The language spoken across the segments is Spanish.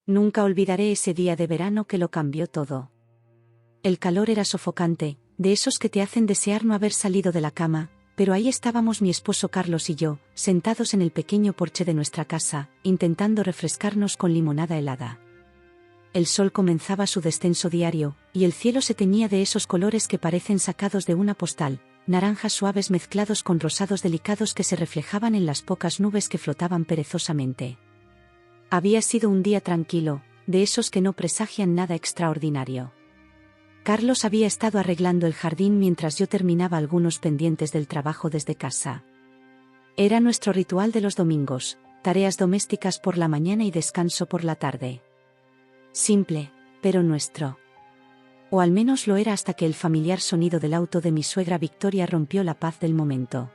Nunca olvidaré ese día de verano que lo cambió todo. El calor era sofocante, de esos que te hacen desear no haber salido de la cama, pero ahí estábamos mi esposo Carlos y yo, sentados en el pequeño porche de nuestra casa, intentando refrescarnos con limonada helada. El sol comenzaba su descenso diario, y el cielo se teñía de esos colores que parecen sacados de una postal, naranjas suaves mezclados con rosados delicados que se reflejaban en las pocas nubes que flotaban perezosamente. Había sido un día tranquilo, de esos que no presagian nada extraordinario. Carlos había estado arreglando el jardín mientras yo terminaba algunos pendientes del trabajo desde casa. Era nuestro ritual de los domingos, tareas domésticas por la mañana y descanso por la tarde. Simple, pero nuestro. O al menos lo era hasta que el familiar sonido del auto de mi suegra Victoria rompió la paz del momento.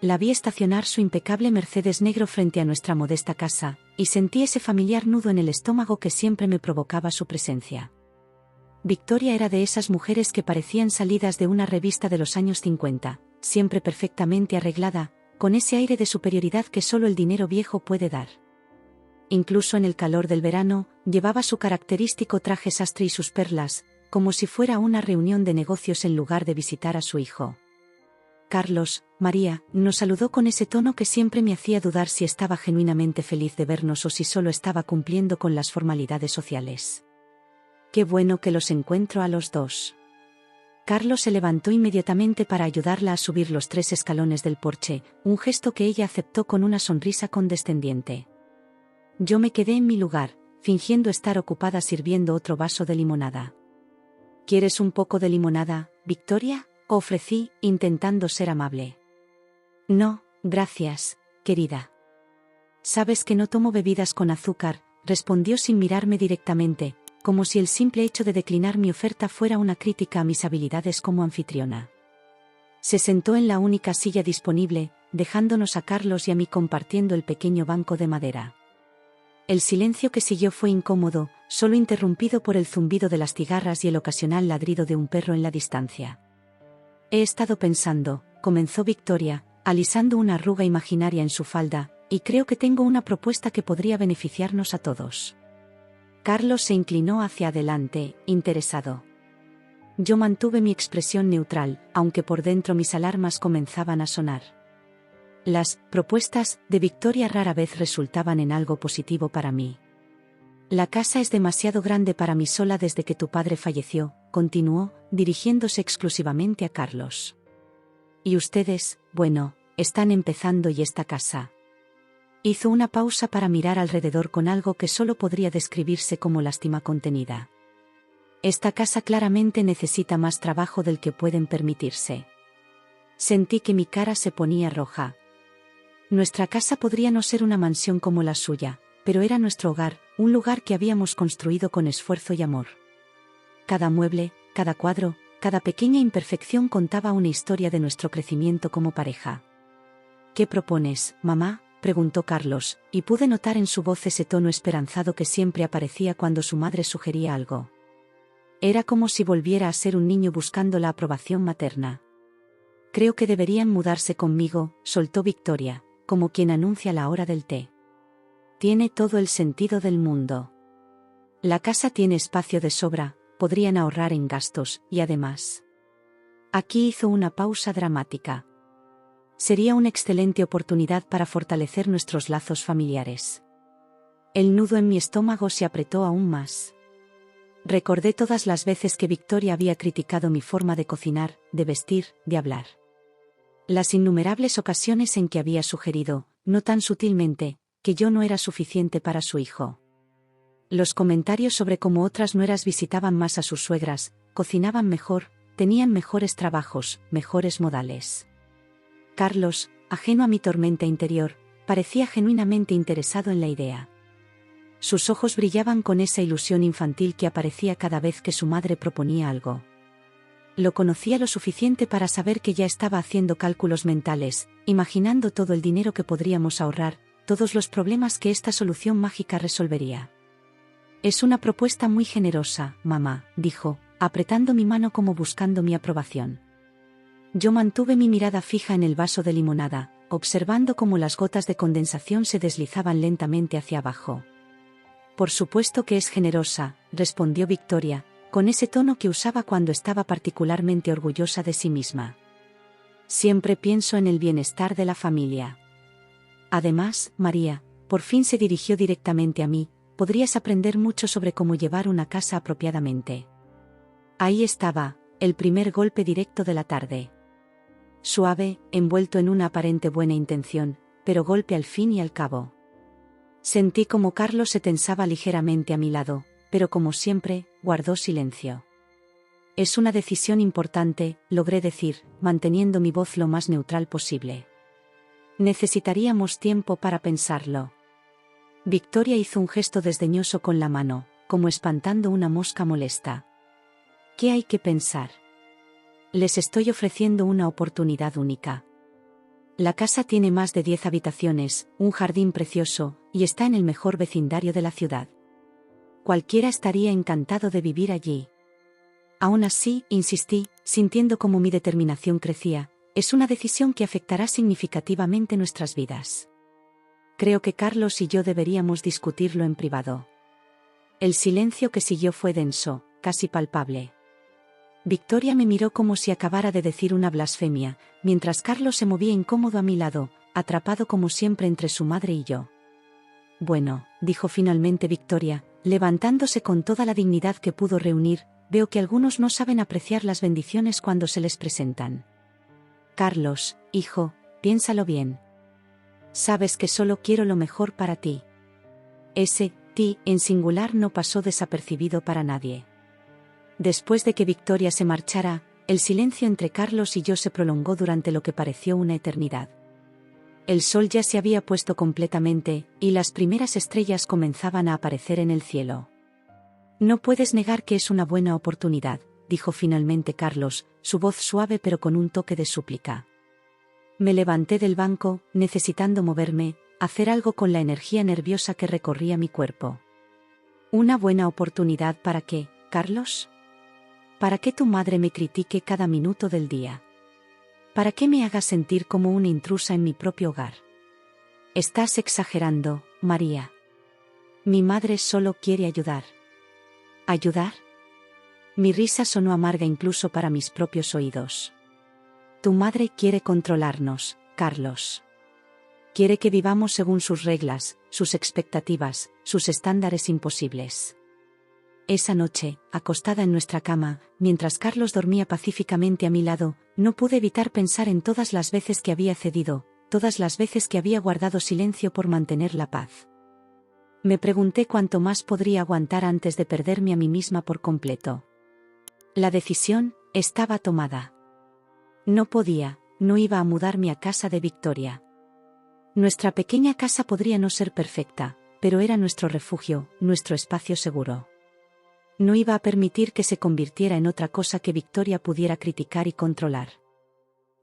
La vi estacionar su impecable Mercedes negro frente a nuestra modesta casa, y sentí ese familiar nudo en el estómago que siempre me provocaba su presencia. Victoria era de esas mujeres que parecían salidas de una revista de los años 50, siempre perfectamente arreglada, con ese aire de superioridad que solo el dinero viejo puede dar. Incluso en el calor del verano, llevaba su característico traje sastre y sus perlas, como si fuera una reunión de negocios en lugar de visitar a su hijo. Carlos, María, nos saludó con ese tono que siempre me hacía dudar si estaba genuinamente feliz de vernos o si solo estaba cumpliendo con las formalidades sociales. Qué bueno que los encuentro a los dos. Carlos se levantó inmediatamente para ayudarla a subir los 3 escalones del porche, un gesto que ella aceptó con una sonrisa condescendiente. Yo me quedé en mi lugar, fingiendo estar ocupada sirviendo otro vaso de limonada. ¿Quieres un poco de limonada, Victoria?, ofrecí, intentando ser amable. No, gracias, querida. Sabes que no tomo bebidas con azúcar, respondió sin mirarme directamente, como si el simple hecho de declinar mi oferta fuera una crítica a mis habilidades como anfitriona. Se sentó en la única silla disponible, dejándonos a Carlos y a mí compartiendo el pequeño banco de madera. El silencio que siguió fue incómodo, solo interrumpido por el zumbido de las cigarras y el ocasional ladrido de un perro en la distancia. He estado pensando, comenzó Victoria, alisando una arruga imaginaria en su falda, y creo que tengo una propuesta que podría beneficiarnos a todos. Carlos se inclinó hacia adelante, interesado. Yo mantuve mi expresión neutral, aunque por dentro mis alarmas comenzaban a sonar. Las propuestas de Victoria rara vez resultaban en algo positivo para mí. La casa es demasiado grande para mí sola desde que tu padre falleció, continuó, dirigiéndose exclusivamente a Carlos. Y ustedes, bueno, están empezando y esta casa. Hizo una pausa para mirar alrededor con algo que solo podría describirse como lástima contenida. Esta casa claramente necesita más trabajo del que pueden permitirse. Sentí que mi cara se ponía roja. Nuestra casa podría no ser una mansión como la suya, pero era nuestro hogar, un lugar que habíamos construido con esfuerzo y amor. Cada mueble, cada cuadro, cada pequeña imperfección contaba una historia de nuestro crecimiento como pareja. ¿Qué propones, mamá?, preguntó Carlos, y pude notar en su voz ese tono esperanzado que siempre aparecía cuando su madre sugería algo. Era como si volviera a ser un niño buscando la aprobación materna. Creo que deberían mudarse conmigo, soltó Victoria, como quien anuncia la hora del té. Tiene todo el sentido del mundo. La casa tiene espacio de sobra, podrían ahorrar en gastos, y además. Aquí hizo una pausa dramática. Sería una excelente oportunidad para fortalecer nuestros lazos familiares. El nudo en mi estómago se apretó aún más. Recordé todas las veces que Victoria había criticado mi forma de cocinar, de vestir, de hablar. Las innumerables ocasiones en que había sugerido, no tan sutilmente, que yo no era suficiente para su hijo. Los comentarios sobre cómo otras nueras visitaban más a sus suegras, cocinaban mejor, tenían mejores trabajos, mejores modales. Carlos, ajeno a mi tormenta interior, parecía genuinamente interesado en la idea. Sus ojos brillaban con esa ilusión infantil que aparecía cada vez que su madre proponía algo. Lo conocía lo suficiente para saber que ya estaba haciendo cálculos mentales, imaginando todo el dinero que podríamos ahorrar, todos los problemas que esta solución mágica resolvería. Es una propuesta muy generosa, mamá, dijo, apretando mi mano como buscando mi aprobación. Yo mantuve mi mirada fija en el vaso de limonada, observando cómo las gotas de condensación se deslizaban lentamente hacia abajo. Por supuesto que es generosa, respondió Victoria, con ese tono que usaba cuando estaba particularmente orgullosa de sí misma. Siempre pienso en el bienestar de la familia. Además, María, por fin se dirigió directamente a mí, podrías aprender mucho sobre cómo llevar una casa apropiadamente. Ahí estaba, el primer golpe directo de la tarde. Suave, envuelto en una aparente buena intención, pero golpe al fin y al cabo. Sentí como Carlos se tensaba ligeramente a mi lado, pero como siempre, guardó silencio. Es una decisión importante, logré decir, manteniendo mi voz lo más neutral posible. Necesitaríamos tiempo para pensarlo. Victoria hizo un gesto desdeñoso con la mano, como espantando una mosca molesta. ¿Qué hay que pensar? Les estoy ofreciendo una oportunidad única. La casa tiene más de 10 habitaciones, un jardín precioso, y está en el mejor vecindario de la ciudad. Cualquiera estaría encantado de vivir allí. Aún así, insistí, sintiendo cómo mi determinación crecía, es una decisión que afectará significativamente nuestras vidas. Creo que Carlos y yo deberíamos discutirlo en privado. El silencio que siguió fue denso, casi palpable. Victoria me miró como si acabara de decir una blasfemia, mientras Carlos se movía incómodo a mi lado, atrapado como siempre entre su madre y yo. Bueno, dijo finalmente Victoria, levantándose con toda la dignidad que pudo reunir, veo que algunos no saben apreciar las bendiciones cuando se les presentan. Carlos, hijo, piénsalo bien. Sabes que solo quiero lo mejor para ti. Ese, ti, en singular no pasó desapercibido para nadie. Después de que Victoria se marchara, el silencio entre Carlos y yo se prolongó durante lo que pareció una eternidad. El sol ya se había puesto completamente, y las primeras estrellas comenzaban a aparecer en el cielo. No puedes negar que es una buena oportunidad, dijo finalmente Carlos, su voz suave pero con un toque de súplica. Me levanté del banco, necesitando moverme, hacer algo con la energía nerviosa que recorría mi cuerpo. ¿Una buena oportunidad para qué, Carlos? ¿Para qué tu madre me critique cada minuto del día? ¿Para qué me hagas sentir como una intrusa en mi propio hogar? Estás exagerando, María. Mi madre solo quiere ayudar. ¿Ayudar? Mi risa sonó amarga incluso para mis propios oídos. Tu madre quiere controlarnos, Carlos. Quiere que vivamos según sus reglas, sus expectativas, sus estándares imposibles. Esa noche, acostada en nuestra cama, mientras Carlos dormía pacíficamente a mi lado, no pude evitar pensar en todas las veces que había cedido, todas las veces que había guardado silencio por mantener la paz. Me pregunté cuánto más podría aguantar antes de perderme a mí misma por completo. La decisión estaba tomada. No iba a mudarme a casa de Victoria. Nuestra pequeña casa podría no ser perfecta, pero era nuestro refugio, nuestro espacio seguro. No iba a permitir que se convirtiera en otra cosa que Victoria pudiera criticar y controlar.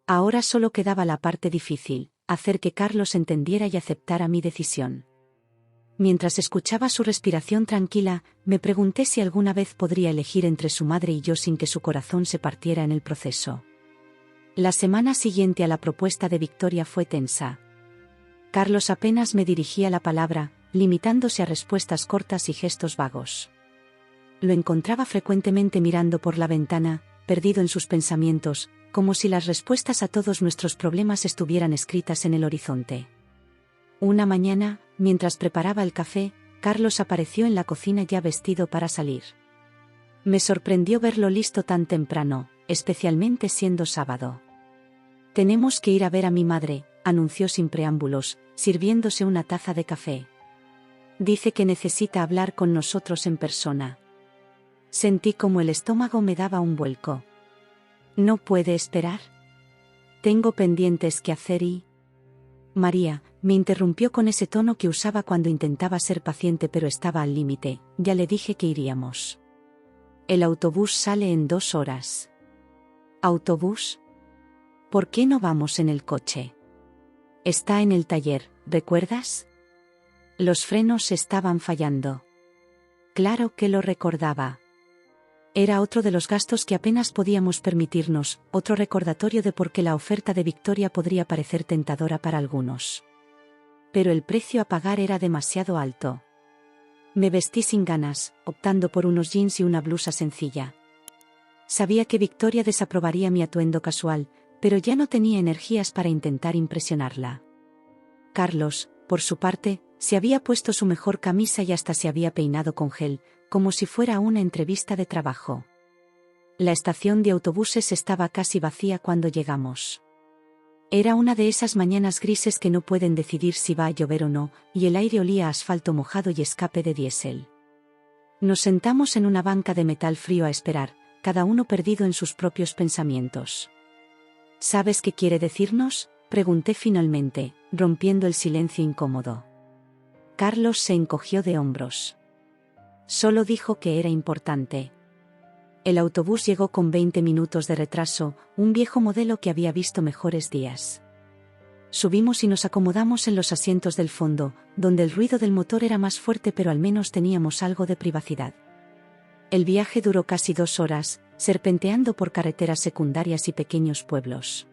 Ahora solo quedaba la parte difícil, hacer que Carlos entendiera y aceptara mi decisión. Mientras escuchaba su respiración tranquila, me pregunté si alguna vez podría elegir entre su madre y yo sin que su corazón se partiera en el proceso. La semana siguiente a la propuesta de Victoria fue tensa. Carlos apenas me dirigía la palabra, limitándose a respuestas cortas y gestos vagos. Lo encontraba frecuentemente mirando por la ventana, perdido en sus pensamientos, como si las respuestas a todos nuestros problemas estuvieran escritas en el horizonte. Una mañana, mientras preparaba el café, Carlos apareció en la cocina ya vestido para salir. Me sorprendió verlo listo tan temprano, especialmente siendo sábado. Tenemos que ir a ver a mi madre, anunció sin preámbulos, sirviéndose una taza de café. Dice que necesita hablar con nosotros en persona. Sentí como el estómago me daba un vuelco. ¿No puede esperar? Tengo pendientes que hacer y... María, me interrumpió con ese tono que usaba cuando intentaba ser paciente pero estaba al límite, ya le dije que iríamos. El autobús sale en 2 horas. ¿Autobús? ¿Por qué no vamos en el coche? Está en el taller, ¿recuerdas? Los frenos estaban fallando. Claro que lo recordaba. Era otro de los gastos que apenas podíamos permitirnos, otro recordatorio de por qué la oferta de Victoria podría parecer tentadora para algunos. Pero el precio a pagar era demasiado alto. Me vestí sin ganas, optando por unos jeans y una blusa sencilla. Sabía que Victoria desaprobaría mi atuendo casual, pero ya no tenía energías para intentar impresionarla. Carlos, por su parte, se había puesto su mejor camisa y hasta se había peinado con gel, como si fuera una entrevista de trabajo. La estación de autobuses estaba casi vacía cuando llegamos. Era una de esas mañanas grises que no pueden decidir si va a llover o no, y el aire olía a asfalto mojado y escape de diésel. Nos sentamos en una banca de metal frío a esperar, cada uno perdido en sus propios pensamientos. ¿Sabes qué quiere decirnos?, pregunté finalmente, rompiendo el silencio incómodo. Carlos se encogió de hombros. Solo dijo que era importante. El autobús llegó con 20 minutos de retraso, un viejo modelo que había visto mejores días. Subimos y nos acomodamos en los asientos del fondo, donde el ruido del motor era más fuerte, pero al menos teníamos algo de privacidad. El viaje duró casi 2 horas, serpenteando por carreteras secundarias y pequeños pueblos.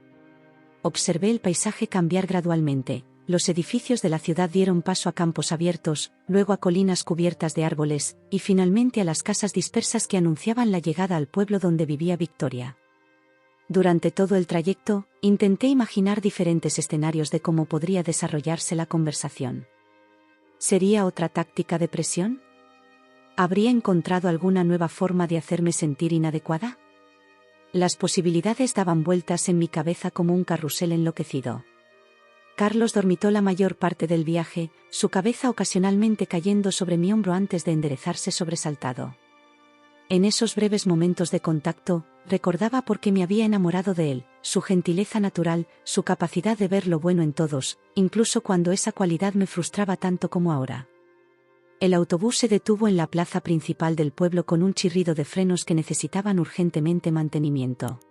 Observé el paisaje cambiar gradualmente. Los edificios de la ciudad dieron paso a campos abiertos, luego a colinas cubiertas de árboles, y finalmente a las casas dispersas que anunciaban la llegada al pueblo donde vivía Victoria. Durante todo el trayecto, intenté imaginar diferentes escenarios de cómo podría desarrollarse la conversación. ¿Sería otra táctica de presión? ¿Habría encontrado alguna nueva forma de hacerme sentir inadecuada? Las posibilidades daban vueltas en mi cabeza como un carrusel enloquecido. Carlos dormitó la mayor parte del viaje, su cabeza ocasionalmente cayendo sobre mi hombro antes de enderezarse sobresaltado. En esos breves momentos de contacto, recordaba por qué me había enamorado de él, su gentileza natural, su capacidad de ver lo bueno en todos, incluso cuando esa cualidad me frustraba tanto como ahora. El autobús se detuvo en la plaza principal del pueblo con un chirrido de frenos que necesitaban urgentemente mantenimiento.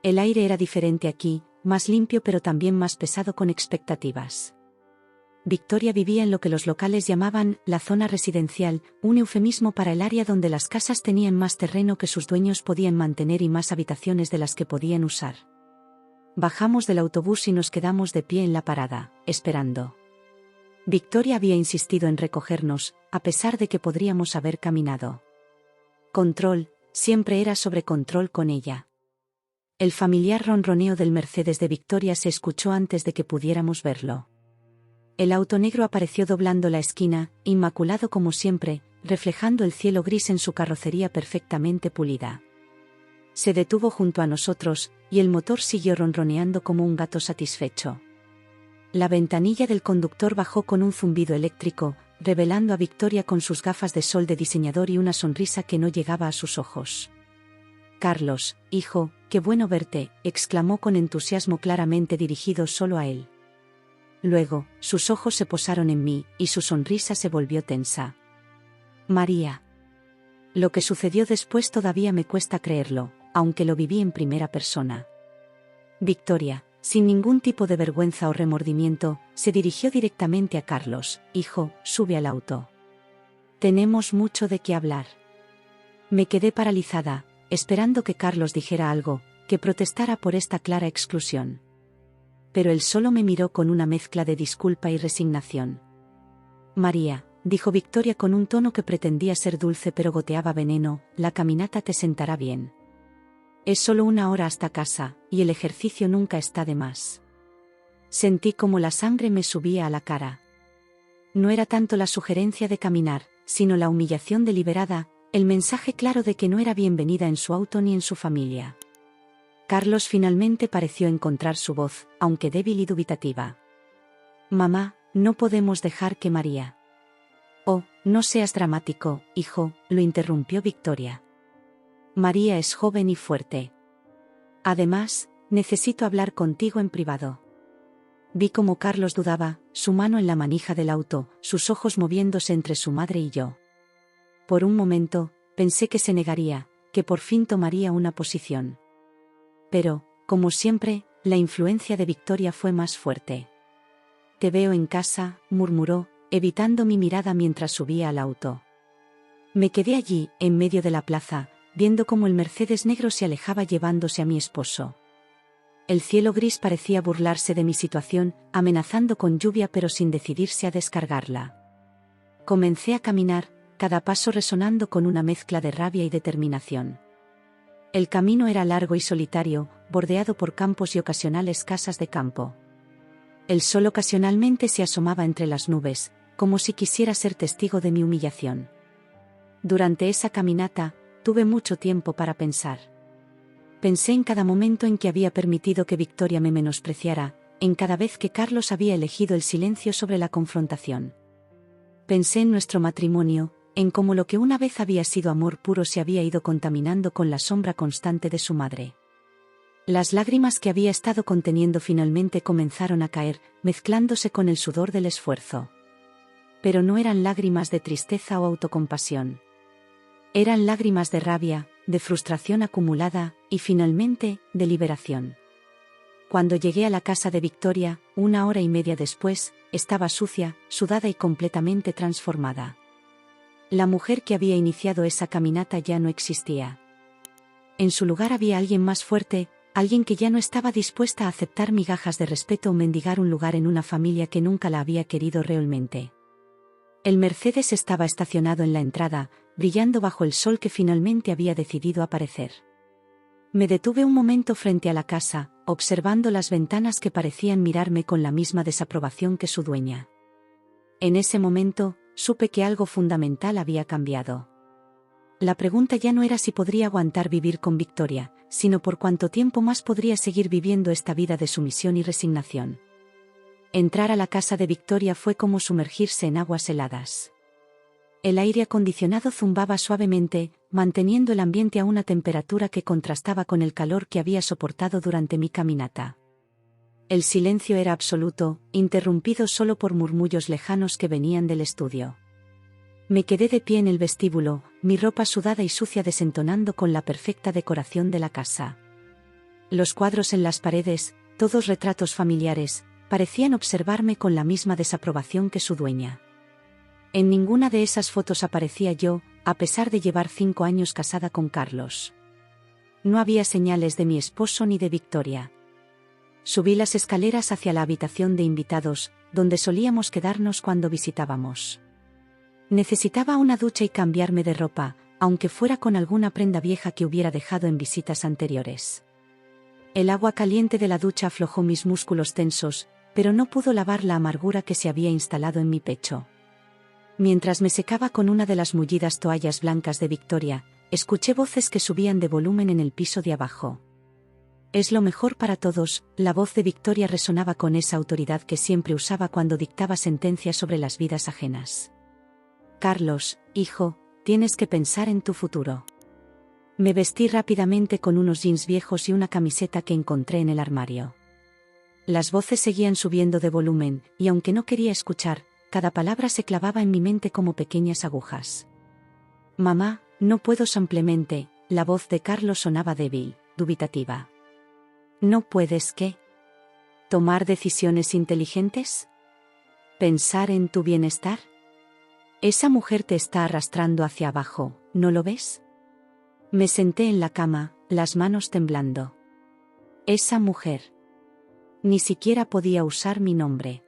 El aire era diferente aquí, más limpio pero también más pesado con expectativas. Victoria vivía en lo que los locales llamaban la zona residencial, un eufemismo para el área donde las casas tenían más terreno que sus dueños podían mantener y más habitaciones de las que podían usar. Bajamos del autobús y nos quedamos de pie en la parada, esperando. Victoria había insistido en recogernos, a pesar de que podríamos haber caminado. Control, siempre era sobre control con ella. El familiar ronroneo del Mercedes de Victoria se escuchó antes de que pudiéramos verlo. El auto negro apareció doblando la esquina, inmaculado como siempre, reflejando el cielo gris en su carrocería perfectamente pulida. Se detuvo junto a nosotros, y el motor siguió ronroneando como un gato satisfecho. La ventanilla del conductor bajó con un zumbido eléctrico, revelando a Victoria con sus gafas de sol de diseñador y una sonrisa que no llegaba a sus ojos. «Carlos, hijo, qué bueno verte», exclamó con entusiasmo claramente dirigido solo a él. Luego, sus ojos se posaron en mí, y su sonrisa se volvió tensa. «María». Lo que sucedió después todavía me cuesta creerlo, aunque lo viví en primera persona. Victoria, sin ningún tipo de vergüenza o remordimiento, se dirigió directamente a Carlos. «Hijo, sube al auto. Tenemos mucho de qué hablar». Me quedé paralizada, esperando que Carlos dijera algo, que protestara por esta clara exclusión. Pero él solo me miró con una mezcla de disculpa y resignación. «María», dijo Victoria con un tono que pretendía ser dulce pero goteaba veneno, «la caminata te sentará bien. Es solo 1 hora hasta casa, y el ejercicio nunca está de más». Sentí como la sangre me subía a la cara. No era tanto la sugerencia de caminar, sino la humillación deliberada, el mensaje claro de que no era bienvenida en su auto ni en su familia. Carlos finalmente pareció encontrar su voz, aunque débil y dubitativa. «Mamá, no podemos dejar que María». «Oh, no seas dramático, hijo», lo interrumpió Victoria. «María es joven y fuerte. Además, necesito hablar contigo en privado». Vi cómo Carlos dudaba, su mano en la manija del auto, sus ojos moviéndose entre su madre y yo. Por un momento, pensé que se negaría, que por fin tomaría una posición. Pero, como siempre, la influencia de Victoria fue más fuerte. «Te veo en casa», murmuró, evitando mi mirada mientras subía al auto. Me quedé allí, en medio de la plaza, viendo cómo el Mercedes negro se alejaba llevándose a mi esposo. El cielo gris parecía burlarse de mi situación, amenazando con lluvia pero sin decidirse a descargarla. Comencé a caminar, cada paso resonando con una mezcla de rabia y determinación. El camino era largo y solitario, bordeado por campos y ocasionales casas de campo. El sol ocasionalmente se asomaba entre las nubes, como si quisiera ser testigo de mi humillación. Durante esa caminata, tuve mucho tiempo para pensar. Pensé en cada momento en que había permitido que Victoria me menospreciara, en cada vez que Carlos había elegido el silencio sobre la confrontación. Pensé en nuestro matrimonio, en cómo lo que una vez había sido amor puro se había ido contaminando con la sombra constante de su madre. Las lágrimas que había estado conteniendo finalmente comenzaron a caer, mezclándose con el sudor del esfuerzo. Pero no eran lágrimas de tristeza o autocompasión. Eran lágrimas de rabia, de frustración acumulada, y finalmente, de liberación. Cuando llegué a la casa de Victoria, 1 hora y media después, estaba sucia, sudada y completamente transformada. La mujer que había iniciado esa caminata ya no existía. En su lugar había alguien más fuerte, alguien que ya no estaba dispuesta a aceptar migajas de respeto o mendigar un lugar en una familia que nunca la había querido realmente. El Mercedes estaba estacionado en la entrada, brillando bajo el sol que finalmente había decidido aparecer. Me detuve un momento frente a la casa, observando las ventanas que parecían mirarme con la misma desaprobación que su dueña. En ese momento, supe que algo fundamental había cambiado. La pregunta ya no era si podría aguantar vivir con Victoria, sino por cuánto tiempo más podría seguir viviendo esta vida de sumisión y resignación. Entrar a la casa de Victoria fue como sumergirse en aguas heladas. El aire acondicionado zumbaba suavemente, manteniendo el ambiente a una temperatura que contrastaba con el calor que había soportado durante mi caminata. El silencio era absoluto, interrumpido solo por murmullos lejanos que venían del estudio. Me quedé de pie en el vestíbulo, mi ropa sudada y sucia desentonando con la perfecta decoración de la casa. Los cuadros en las paredes, todos retratos familiares, parecían observarme con la misma desaprobación que su dueña. En ninguna de esas fotos aparecía yo, a pesar de llevar 5 años casada con Carlos. No había señales de mi esposo ni de Victoria. Subí las escaleras hacia la habitación de invitados, donde solíamos quedarnos cuando visitábamos. Necesitaba una ducha y cambiarme de ropa, aunque fuera con alguna prenda vieja que hubiera dejado en visitas anteriores. El agua caliente de la ducha aflojó mis músculos tensos, pero no pudo lavar la amargura que se había instalado en mi pecho. Mientras me secaba con una de las mullidas toallas blancas de Victoria, escuché voces que subían de volumen en el piso de abajo. Es lo mejor para todos, la voz de Victoria resonaba con esa autoridad que siempre usaba cuando dictaba sentencias sobre las vidas ajenas. Carlos, hijo, tienes que pensar en tu futuro. Me vestí rápidamente con unos jeans viejos y una camiseta que encontré en el armario. Las voces seguían subiendo de volumen, y aunque no quería escuchar, cada palabra se clavaba en mi mente como pequeñas agujas. Mamá, no puedo simplemente, la voz de Carlos sonaba débil, dubitativa. ¿No puedes qué? ¿Tomar decisiones inteligentes? ¿Pensar en tu bienestar? Esa mujer te está arrastrando hacia abajo, ¿no lo ves? Me senté en la cama, las manos temblando. Esa mujer. Ni siquiera podía usar mi nombre.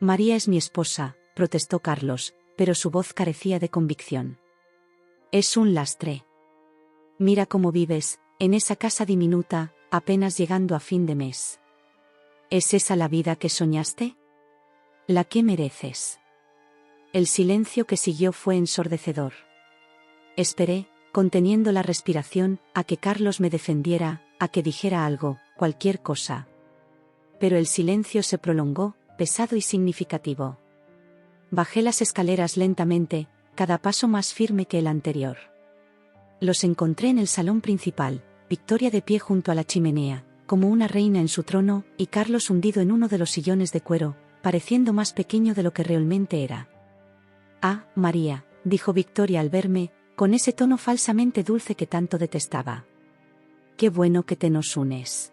María es mi esposa, protestó Carlos, pero su voz carecía de convicción. Es un lastre. Mira cómo vives, en esa casa diminuta, apenas llegando a fin de mes. ¿Es esa la vida que soñaste? ¿La que mereces? El silencio que siguió fue ensordecedor. Esperé, conteniendo la respiración, a que Carlos me defendiera, a que dijera algo, cualquier cosa. Pero el silencio se prolongó, pesado y significativo. Bajé las escaleras lentamente, cada paso más firme que el anterior. Los encontré en el salón principal, Victoria de pie junto a la chimenea, como una reina en su trono, y Carlos hundido en uno de los sillones de cuero, pareciendo más pequeño de lo que realmente era. Ah, María, dijo Victoria al verme, con ese tono falsamente dulce que tanto detestaba. Qué bueno que te nos unes.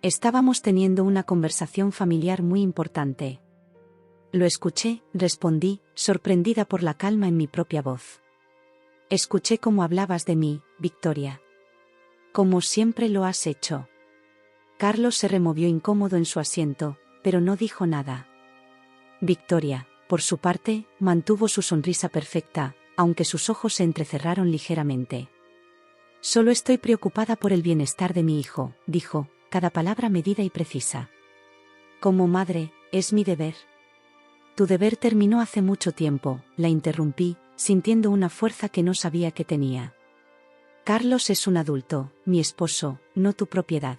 Estábamos teniendo una conversación familiar muy importante. Lo escuché, respondí, sorprendida por la calma en mi propia voz. Escuché cómo hablabas de mí, Victoria. Como siempre lo has hecho. Carlos se removió incómodo en su asiento, pero no dijo nada. Victoria, Por su parte, mantuvo su sonrisa perfecta, aunque sus ojos se entrecerraron ligeramente. Solo estoy preocupada por el bienestar de mi hijo, dijo, cada palabra medida y precisa. Como madre, es mi deber. Tu deber terminó hace mucho tiempo, la interrumpí, sintiendo una fuerza que no sabía que tenía. Carlos es un adulto, mi esposo, no tu propiedad.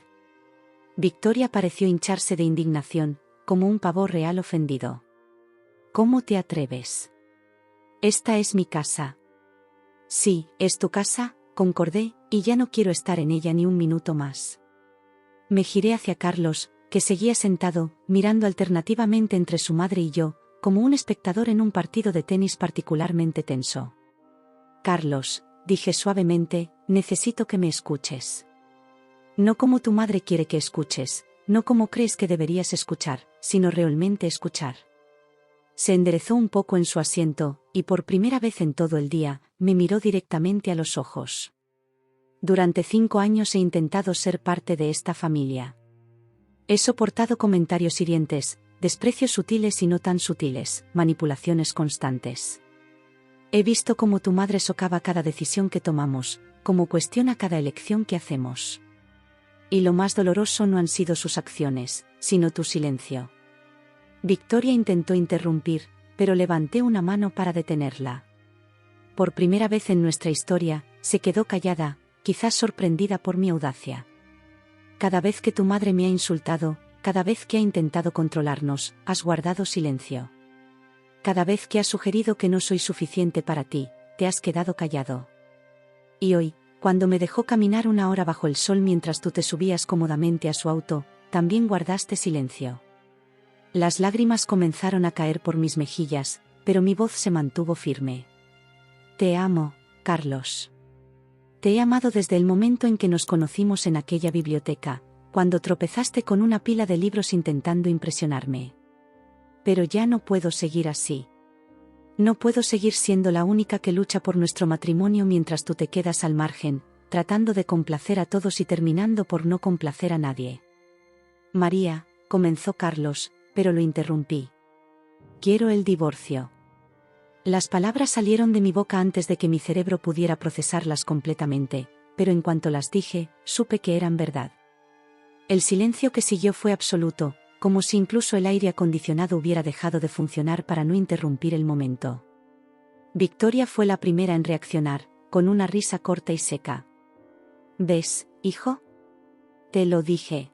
Victoria pareció hincharse de indignación, como un pavo real ofendido. ¿Cómo te atreves? Esta es mi casa. Sí, es tu casa, concordé, y ya no quiero estar en ella ni un minuto más. Me giré hacia Carlos, que seguía sentado, mirando alternativamente entre su madre y yo, como un espectador en un partido de tenis particularmente tenso. Carlos, dije suavemente, necesito que me escuches. No como tu madre quiere que escuches, no como crees que deberías escuchar, sino realmente escuchar. Se enderezó un poco en su asiento, y por primera vez en todo el día, me miró directamente a los ojos. Durante 5 años he intentado ser parte de esta familia. He soportado comentarios hirientes, desprecios sutiles y no tan sutiles, manipulaciones constantes. He visto cómo tu madre socava cada decisión que tomamos, cómo cuestiona cada elección que hacemos. Y lo más doloroso no han sido sus acciones, sino tu silencio. Victoria intentó interrumpir, pero levanté una mano para detenerla. Por primera vez en nuestra historia, se quedó callada, quizás sorprendida por mi audacia. Cada vez que tu madre me ha insultado, cada vez que ha intentado controlarnos, has guardado silencio. Cada vez que has sugerido que no soy suficiente para ti, te has quedado callado. Y hoy, cuando me dejó caminar 1 hora bajo el sol mientras tú te subías cómodamente a su auto, también guardaste silencio. Las lágrimas comenzaron a caer por mis mejillas, pero mi voz se mantuvo firme. Te amo, Carlos. Te he amado desde el momento en que nos conocimos en aquella biblioteca, cuando tropezaste con una pila de libros intentando impresionarme. Pero ya no puedo seguir así. No puedo seguir siendo la única que lucha por nuestro matrimonio mientras tú te quedas al margen, tratando de complacer a todos y terminando por no complacer a nadie. María, comenzó Carlos, pero lo interrumpí. Quiero el divorcio. Las palabras salieron de mi boca antes de que mi cerebro pudiera procesarlas completamente, pero en cuanto las dije, supe que eran verdad. El silencio que siguió fue absoluto, como si incluso el aire acondicionado hubiera dejado de funcionar para no interrumpir el momento. Victoria fue la primera en reaccionar, con una risa corta y seca. ¿Ves, hijo? Te lo dije.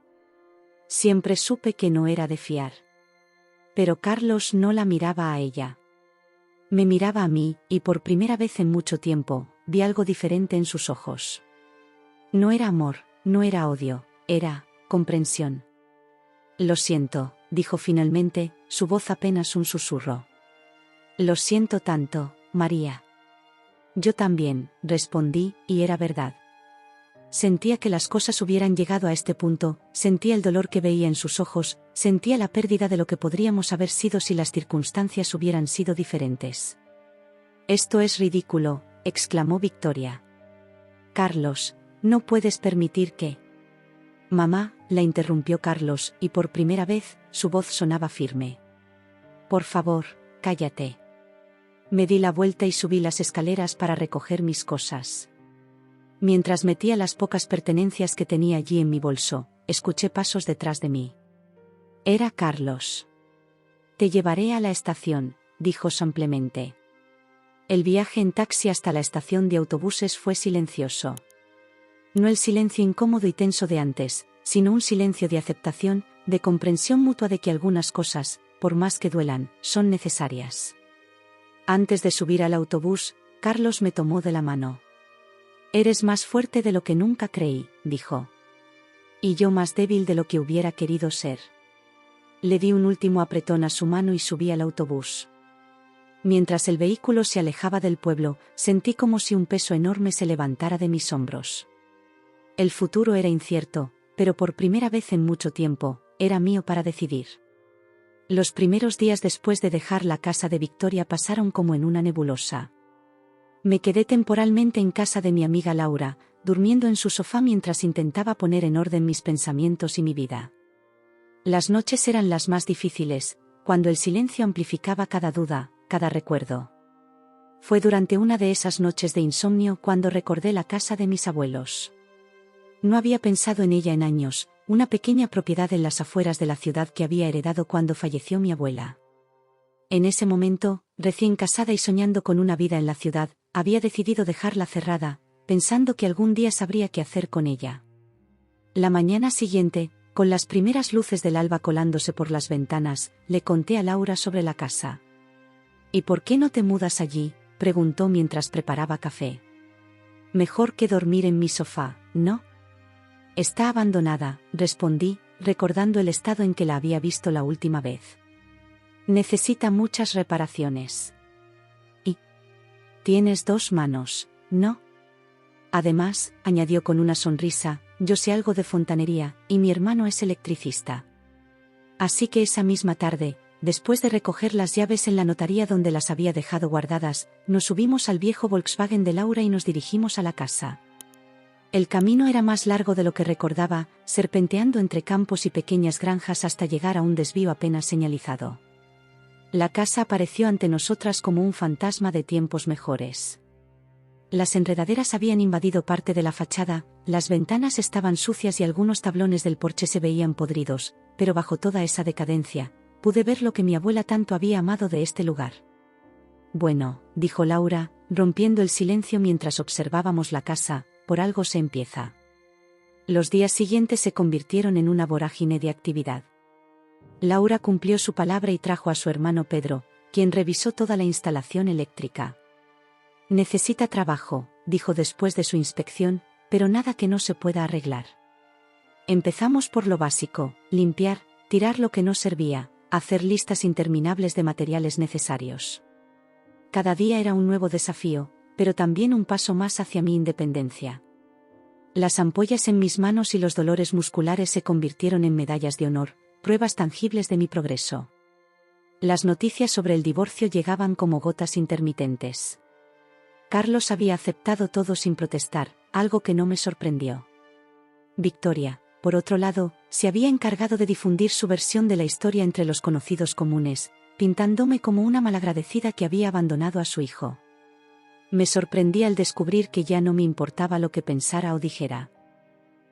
Siempre supe que no era de fiar. Pero Carlos no la miraba a ella. Me miraba a mí, y por primera vez en mucho tiempo, vi algo diferente en sus ojos. No era amor, no era odio, era comprensión. Lo siento, dijo finalmente, su voz apenas un susurro. Lo siento tanto, María. Yo también, respondí, y era verdad. Sentía que las cosas hubieran llegado a este punto, sentía el dolor que veía en sus ojos, sentía la pérdida de lo que podríamos haber sido si las circunstancias hubieran sido diferentes. Esto es ridículo, exclamó Victoria. Carlos, no puedes permitir que... Mamá, la interrumpió Carlos, y por primera vez, su voz sonaba firme. Por favor, cállate. Me di la vuelta y subí las escaleras para recoger mis cosas. Mientras metía las pocas pertenencias que tenía allí en mi bolso, escuché pasos detrás de mí. Era Carlos. Te llevaré a la estación, dijo simplemente. El viaje en taxi hasta la estación de autobuses fue silencioso. No el silencio incómodo y tenso de antes, sino un silencio de aceptación, de comprensión mutua de que algunas cosas, por más que duelan, son necesarias. Antes de subir al autobús, Carlos me tomó de la mano. Eres más fuerte de lo que nunca creí, dijo. Y yo más débil de lo que hubiera querido ser. Le di un último apretón a su mano y subí al autobús. Mientras el vehículo se alejaba del pueblo, sentí como si un peso enorme se levantara de mis hombros. El futuro era incierto, pero por primera vez en mucho tiempo, era mío para decidir. Los primeros días después de dejar la casa de Victoria pasaron como en una nebulosa. Me quedé temporalmente en casa de mi amiga Laura, durmiendo en su sofá mientras intentaba poner en orden mis pensamientos y mi vida. Las noches eran las más difíciles, cuando el silencio amplificaba cada duda, cada recuerdo. Fue durante una de esas noches de insomnio cuando recordé la casa de mis abuelos. No había pensado en ella en años, una pequeña propiedad en las afueras de la ciudad que había heredado cuando falleció mi abuela. En ese momento, recién casada y soñando con una vida en la ciudad, había decidido dejarla cerrada, pensando que algún día sabría qué hacer con ella. La mañana siguiente, con las primeras luces del alba colándose por las ventanas, le conté a Laura sobre la casa. «¿Y por qué no te mudas allí?», preguntó mientras preparaba café. «Mejor que dormir en mi sofá, ¿no?». «Está abandonada», respondí, recordando el estado en que la había visto la última vez. «Necesita muchas reparaciones». «Y tienes 2 manos, ¿no?». Además, añadió con una sonrisa, yo sé algo de fontanería, y mi hermano es electricista. Así que esa misma tarde, después de recoger las llaves en la notaría donde las había dejado guardadas, nos subimos al viejo Volkswagen de Laura y nos dirigimos a la casa. El camino era más largo de lo que recordaba, serpenteando entre campos y pequeñas granjas hasta llegar a un desvío apenas señalizado. La casa apareció ante nosotras como un fantasma de tiempos mejores. Las enredaderas habían invadido parte de la fachada, las ventanas estaban sucias y algunos tablones del porche se veían podridos, pero bajo toda esa decadencia, pude ver lo que mi abuela tanto había amado de este lugar. «Bueno», dijo Laura, rompiendo el silencio mientras observábamos la casa, «por algo se empieza». Los días siguientes se convirtieron en una vorágine de actividad. Laura cumplió su palabra y trajo a su hermano Pedro, quien revisó toda la instalación eléctrica. «Necesita trabajo», dijo después de su inspección, «pero nada que no se pueda arreglar. Empezamos por lo básico, limpiar, tirar lo que no servía, hacer listas interminables de materiales necesarios». Cada día era un nuevo desafío, pero también un paso más hacia mi independencia. Las ampollas en mis manos y los dolores musculares se convirtieron en medallas de honor, pruebas tangibles de mi progreso. Las noticias sobre el divorcio llegaban como gotas intermitentes. Carlos había aceptado todo sin protestar, algo que no me sorprendió. Victoria, por otro lado, se había encargado de difundir su versión de la historia entre los conocidos comunes, pintándome como una malagradecida que había abandonado a su hijo. Me sorprendí al descubrir que ya no me importaba lo que pensara o dijera.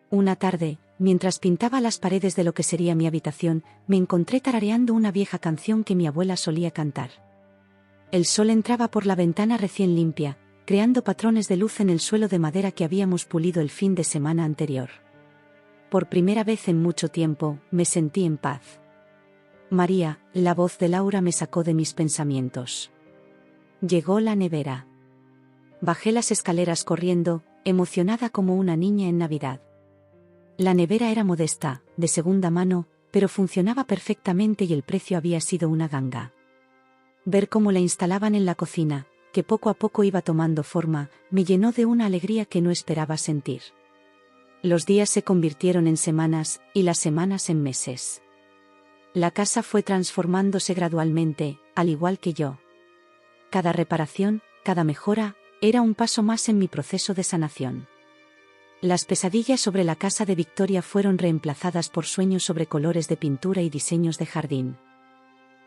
Una tarde, mientras pintaba las paredes de lo que sería mi habitación, me encontré tarareando una vieja canción que mi abuela solía cantar. El sol entraba por la ventana recién limpia, creando patrones de luz en el suelo de madera que habíamos pulido el fin de semana anterior. Por primera vez en mucho tiempo, me sentí en paz. «María», la voz de Laura me sacó de mis pensamientos. Llegó la nevera. Bajé las escaleras corriendo, emocionada como una niña en Navidad. La nevera era modesta, de segunda mano, pero funcionaba perfectamente y el precio había sido una ganga. Ver cómo la instalaban en la cocina, que poco a poco iba tomando forma, me llenó de una alegría que no esperaba sentir. Los días se convirtieron en semanas, y las semanas en meses. La casa fue transformándose gradualmente, al igual que yo. Cada reparación, cada mejora, era un paso más en mi proceso de sanación. Las pesadillas sobre la casa de Victoria fueron reemplazadas por sueños sobre colores de pintura y diseños de jardín.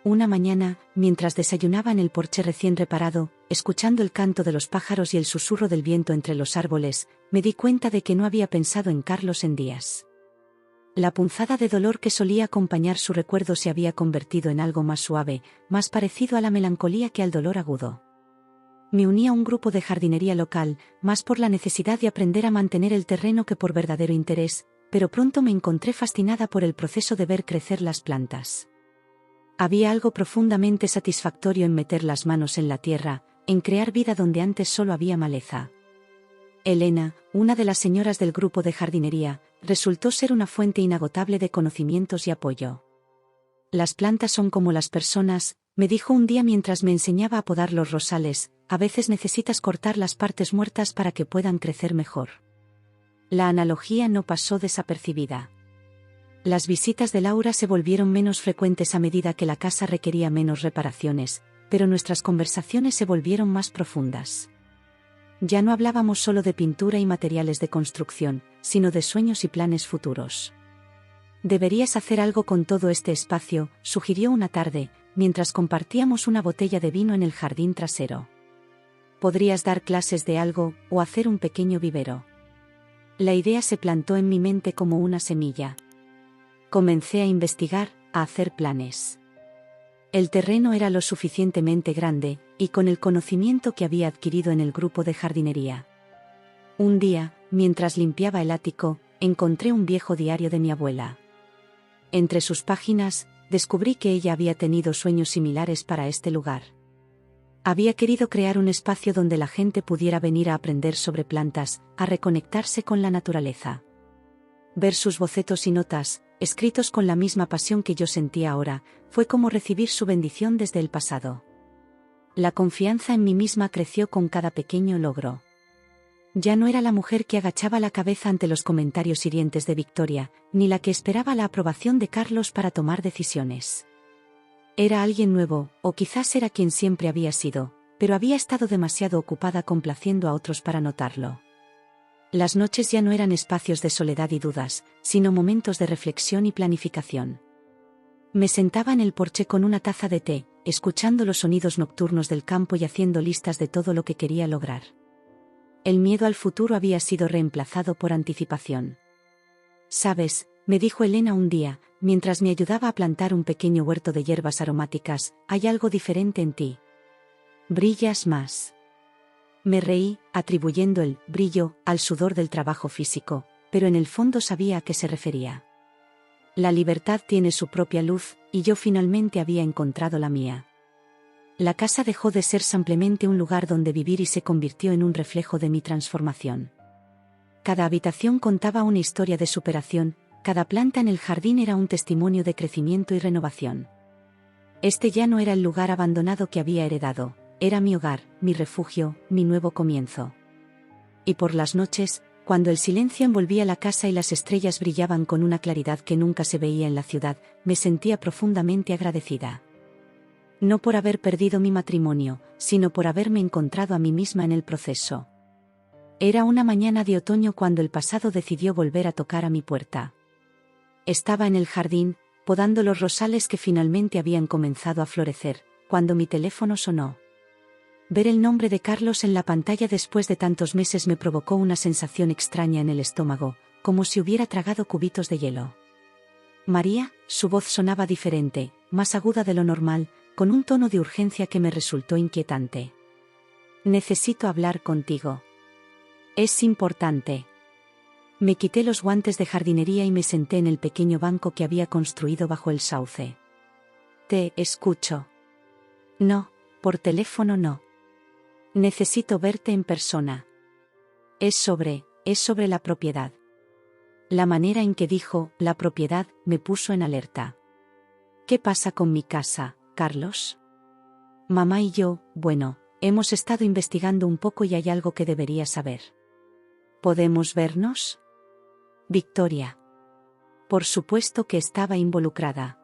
Una mañana, mientras desayunaba en el porche recién reparado, escuchando el canto de los pájaros y el susurro del viento entre los árboles, me di cuenta de que no había pensado en Carlos en días. La punzada de dolor que solía acompañar su recuerdo se había convertido en algo más suave, más parecido a la melancolía que al dolor agudo. Me uní a un grupo de jardinería local, más por la necesidad de aprender a mantener el terreno que por verdadero interés, pero pronto me encontré fascinada por el proceso de ver crecer las plantas. Había algo profundamente satisfactorio en meter las manos en la tierra, en crear vida donde antes solo había maleza. Elena, una de las señoras del grupo de jardinería, resultó ser una fuente inagotable de conocimientos y apoyo. «Las plantas son como las personas», me dijo un día mientras me enseñaba a podar los rosales, «a veces necesitas cortar las partes muertas para que puedan crecer mejor». La analogía no pasó desapercibida. Las visitas de Laura se volvieron menos frecuentes a medida que la casa requería menos reparaciones, pero nuestras conversaciones se volvieron más profundas. Ya no hablábamos solo de pintura y materiales de construcción, sino de sueños y planes futuros. «Deberías hacer algo con todo este espacio», sugirió una tarde, mientras compartíamos una botella de vino en el jardín trasero. Podrías dar clases de algo, o hacer un pequeño vivero. La idea se plantó en mi mente como una semilla. Comencé a investigar, a hacer planes. El terreno era lo suficientemente grande, y con el conocimiento que había adquirido en el grupo de jardinería. Un día, mientras limpiaba el ático, encontré un viejo diario de mi abuela. Entre sus páginas, descubrí que ella había tenido sueños similares para este lugar. Había querido crear un espacio donde la gente pudiera venir a aprender sobre plantas, a reconectarse con la naturaleza. Ver sus bocetos y notas, escritos con la misma pasión que yo sentía ahora, fue como recibir su bendición desde el pasado. La confianza en mí misma creció con cada pequeño logro. Ya no era la mujer que agachaba la cabeza ante los comentarios hirientes de Victoria, ni la que esperaba la aprobación de Carlos para tomar decisiones. Era alguien nuevo, o quizás era quien siempre había sido, pero había estado demasiado ocupada complaciendo a otros para notarlo. Las noches ya no eran espacios de soledad y dudas, sino momentos de reflexión y planificación. Me sentaba en el porche con una taza de té, escuchando los sonidos nocturnos del campo y haciendo listas de todo lo que quería lograr. El miedo al futuro había sido reemplazado por anticipación. «Sabes», me dijo Elena un día, mientras me ayudaba a plantar un pequeño huerto de hierbas aromáticas, «hay algo diferente en ti. Brillas más». Me reí, atribuyendo el brillo al sudor del trabajo físico, pero en el fondo sabía a qué se refería. La libertad tiene su propia luz, y yo finalmente había encontrado la mía. La casa dejó de ser simplemente un lugar donde vivir y se convirtió en un reflejo de mi transformación. Cada habitación contaba una historia de superación, cada planta en el jardín era un testimonio de crecimiento y renovación. Este ya no era el lugar abandonado que había heredado, era mi hogar, mi refugio, mi nuevo comienzo. Y por las noches, cuando el silencio envolvía la casa y las estrellas brillaban con una claridad que nunca se veía en la ciudad, me sentía profundamente agradecida. No por haber perdido mi matrimonio, sino por haberme encontrado a mí misma en el proceso. Era una mañana de otoño cuando el pasado decidió volver a tocar a mi puerta. Estaba en el jardín, podando los rosales que finalmente habían comenzado a florecer, cuando mi teléfono sonó. Ver el nombre de Carlos en la pantalla después de tantos meses me provocó una sensación extraña en el estómago, como si hubiera tragado cubitos de hielo. María, su voz sonaba diferente, más aguda de lo normal, con un tono de urgencia que me resultó inquietante. «Necesito hablar contigo. Es importante». Me quité los guantes de jardinería y me senté en el pequeño banco que había construido bajo el sauce. «Te escucho». «No, por teléfono no. Necesito verte en persona». Es sobre la propiedad». La manera en que dijo «la propiedad» me puso en alerta. «¿Qué pasa con mi casa, Carlos?» «Mamá y yo, bueno, hemos estado investigando un poco y hay algo que deberías saber». «¿Podemos vernos?» Victoria. Por supuesto que estaba involucrada.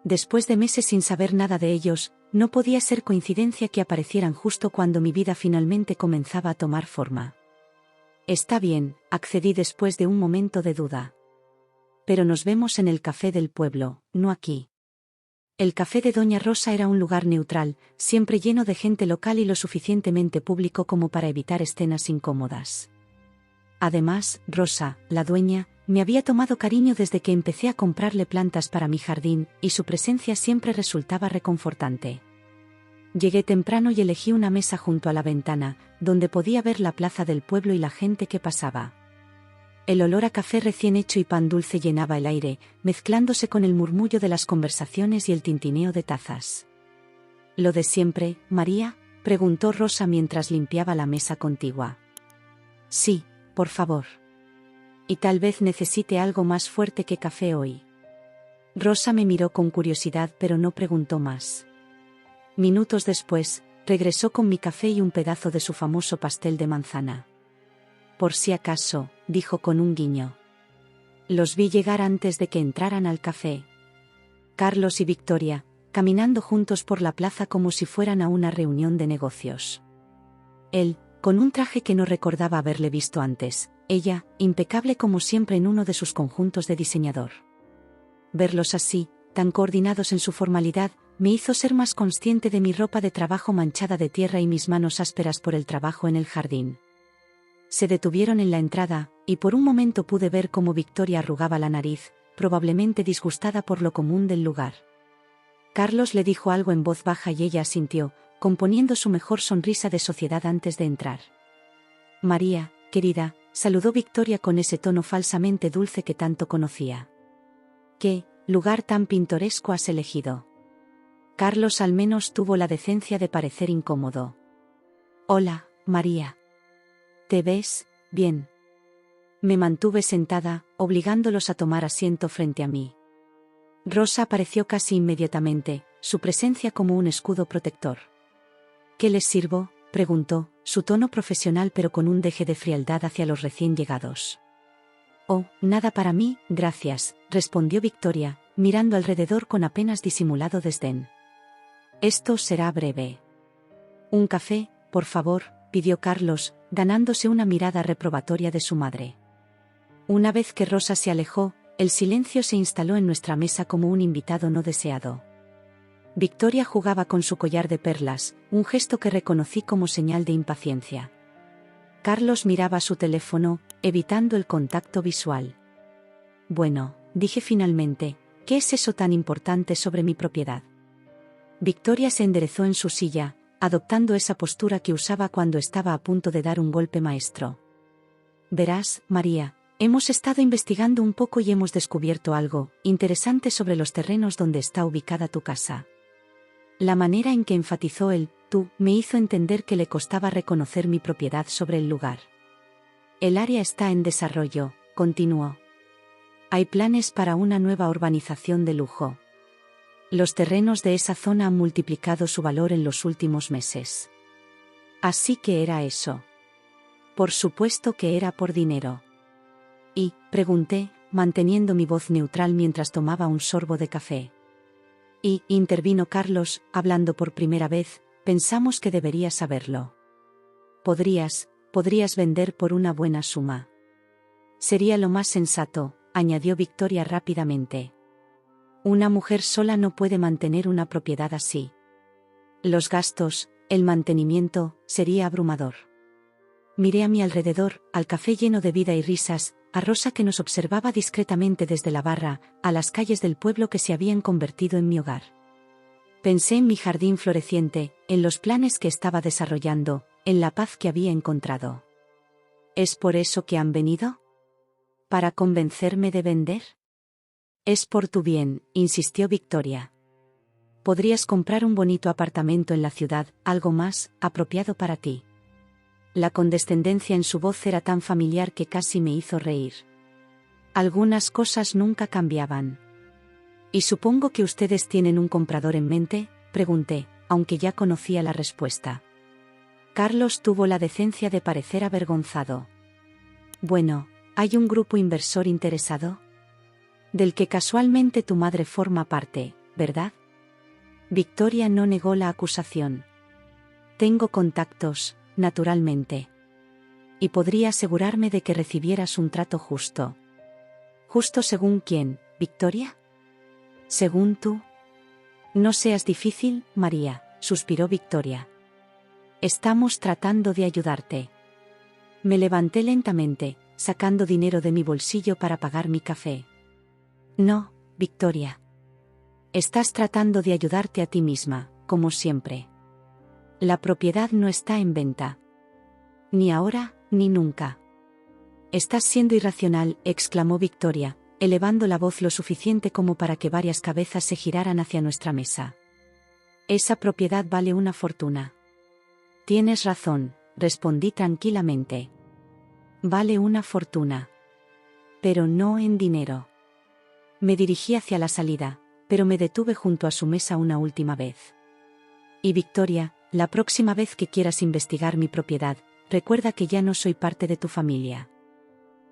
Después de meses sin saber nada de ellos, no podía ser coincidencia que aparecieran justo cuando mi vida finalmente comenzaba a tomar forma. «Está bien», accedí después de un momento de duda. «Pero nos vemos en el café del pueblo, no aquí». El café de Doña Rosa era un lugar neutral, siempre lleno de gente local y lo suficientemente público como para evitar escenas incómodas. Además, Rosa, la dueña, me había tomado cariño desde que empecé a comprarle plantas para mi jardín, y su presencia siempre resultaba reconfortante. Llegué temprano y elegí una mesa junto a la ventana, donde podía ver la plaza del pueblo y la gente que pasaba. El olor a café recién hecho y pan dulce llenaba el aire, mezclándose con el murmullo de las conversaciones y el tintineo de tazas. «¿Lo de siempre, María?», preguntó Rosa mientras limpiaba la mesa contigua. «Sí, por favor. Y tal vez necesite algo más fuerte que café hoy». Rosa me miró con curiosidad pero no preguntó más. Minutos después, regresó con mi café y un pedazo de su famoso pastel de manzana. «Por si acaso», dijo con un guiño. Los vi llegar antes de que entraran al café. Carlos y Victoria, caminando juntos por la plaza como si fueran a una reunión de negocios. Él, con un traje que no recordaba haberle visto antes, ella, impecable como siempre en uno de sus conjuntos de diseñador. Verlos así, tan coordinados en su formalidad, me hizo ser más consciente de mi ropa de trabajo manchada de tierra y mis manos ásperas por el trabajo en el jardín. Se detuvieron en la entrada, y por un momento pude ver cómo Victoria arrugaba la nariz, probablemente disgustada por lo común del lugar. Carlos le dijo algo en voz baja y ella asintió, componiendo su mejor sonrisa de sociedad antes de entrar. María, querida, saludó Victoria con ese tono falsamente dulce que tanto conocía. ¿Qué lugar tan pintoresco has elegido? Carlos al menos tuvo la decencia de parecer incómodo. Hola, María. ¿Te ves bien? Me mantuve sentada, obligándolos a tomar asiento frente a mí. Rosa apareció casi inmediatamente, su presencia como un escudo protector. ¿Qué les sirvo?, preguntó, su tono profesional pero con un deje de frialdad hacia los recién llegados. Oh, nada para mí, gracias, respondió Victoria, mirando alrededor con apenas disimulado desdén. Esto será breve. Un café, por favor, pidió Carlos, ganándose una mirada reprobatoria de su madre. Una vez que Rosa se alejó, el silencio se instaló en nuestra mesa como un invitado no deseado. Victoria jugaba con su collar de perlas, un gesto que reconocí como señal de impaciencia. Carlos miraba su teléfono, evitando el contacto visual. Bueno, dije finalmente, ¿qué es eso tan importante sobre mi propiedad? Victoria se enderezó en su silla, adoptando esa postura que usaba cuando estaba a punto de dar un golpe maestro. Verás, María, hemos estado investigando un poco y hemos descubierto algo interesante sobre los terrenos donde está ubicada tu casa. La manera en que enfatizó el tú me hizo entender que le costaba reconocer mi propiedad sobre el lugar. El área está en desarrollo, continuó. Hay planes para una nueva urbanización de lujo. Los terrenos de esa zona han multiplicado su valor en los últimos meses. Así que era eso. Por supuesto que era por dinero. Y, pregunté, manteniendo mi voz neutral mientras tomaba un sorbo de café. Y, intervino Carlos, hablando por primera vez, pensamos que deberías saberlo. Podrías vender por una buena suma. Sería lo más sensato, añadió Victoria rápidamente. Una mujer sola no puede mantener una propiedad así. Los gastos, el mantenimiento, sería abrumador. Miré a mi alrededor, al café lleno de vida y risas, a Rosa que nos observaba discretamente desde la barra, a las calles del pueblo que se habían convertido en mi hogar. Pensé en mi jardín floreciente, en los planes que estaba desarrollando, en la paz que había encontrado. ¿Es por eso que han venido? ¿Para convencerme de vender? Es por tu bien, insistió Victoria. Podrías comprar un bonito apartamento en la ciudad, algo más apropiado para ti. La condescendencia en su voz era tan familiar que casi me hizo reír. Algunas cosas nunca cambiaban. ¿Y supongo que ustedes tienen un comprador en mente?, pregunté, aunque ya conocía la respuesta. Carlos tuvo la decencia de parecer avergonzado. Bueno, ¿hay un grupo inversor interesado? Del que casualmente tu madre forma parte, ¿verdad? Victoria no negó la acusación. Tengo contactos, naturalmente. Y podría asegurarme de que recibieras un trato justo. ¿Justo según quién, Victoria? Según tú. No seas difícil, María, suspiró Victoria. Estamos tratando de ayudarte. Me levanté lentamente, sacando dinero de mi bolsillo para pagar mi café. No, Victoria. Estás tratando de ayudarte a ti misma, como siempre. La propiedad no está en venta. Ni ahora, ni nunca. Estás siendo irracional, exclamó Victoria, elevando la voz lo suficiente como para que varias cabezas se giraran hacia nuestra mesa. Esa propiedad vale una fortuna. Tienes razón, respondí tranquilamente. Vale una fortuna. Pero no en dinero. Me dirigí hacia la salida, pero me detuve junto a su mesa una última vez. Y Victoria, la próxima vez que quieras investigar mi propiedad, recuerda que ya no soy parte de tu familia.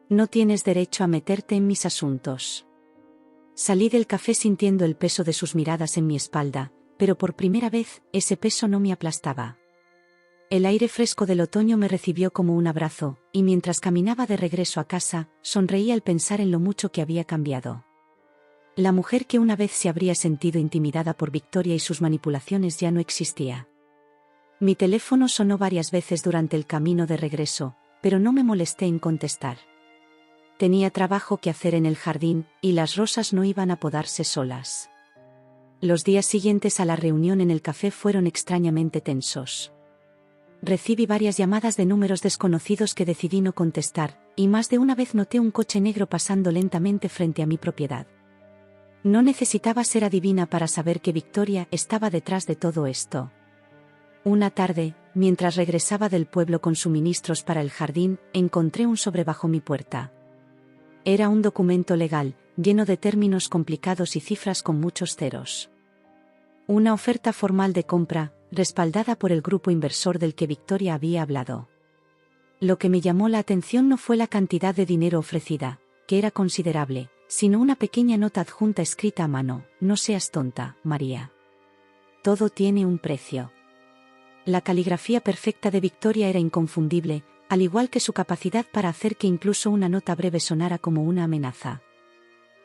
No tienes derecho a meterte en mis asuntos. Salí del café sintiendo el peso de sus miradas en mi espalda, pero por primera vez, ese peso no me aplastaba. El aire fresco del otoño me recibió como un abrazo, y mientras caminaba de regreso a casa, sonreí al pensar en lo mucho que había cambiado. La mujer que una vez se habría sentido intimidada por Victoria y sus manipulaciones ya no existía. Mi teléfono sonó varias veces durante el camino de regreso, pero no me molesté en contestar. Tenía trabajo que hacer en el jardín, y las rosas no iban a podarse solas. Los días siguientes a la reunión en el café fueron extrañamente tensos. Recibí varias llamadas de números desconocidos que decidí no contestar, y más de una vez noté un coche negro pasando lentamente frente a mi propiedad. No necesitaba ser adivina para saber que Victoria estaba detrás de todo esto. Una tarde, mientras regresaba del pueblo con suministros para el jardín, encontré un sobre bajo mi puerta. Era un documento legal, lleno de términos complicados y cifras con muchos ceros. Una oferta formal de compra, respaldada por el grupo inversor del que Victoria había hablado. Lo que me llamó la atención no fue la cantidad de dinero ofrecida, que era considerable, sino una pequeña nota adjunta escrita a mano: no seas tonta, María. Todo tiene un precio. La caligrafía perfecta de Victoria era inconfundible, al igual que su capacidad para hacer que incluso una nota breve sonara como una amenaza.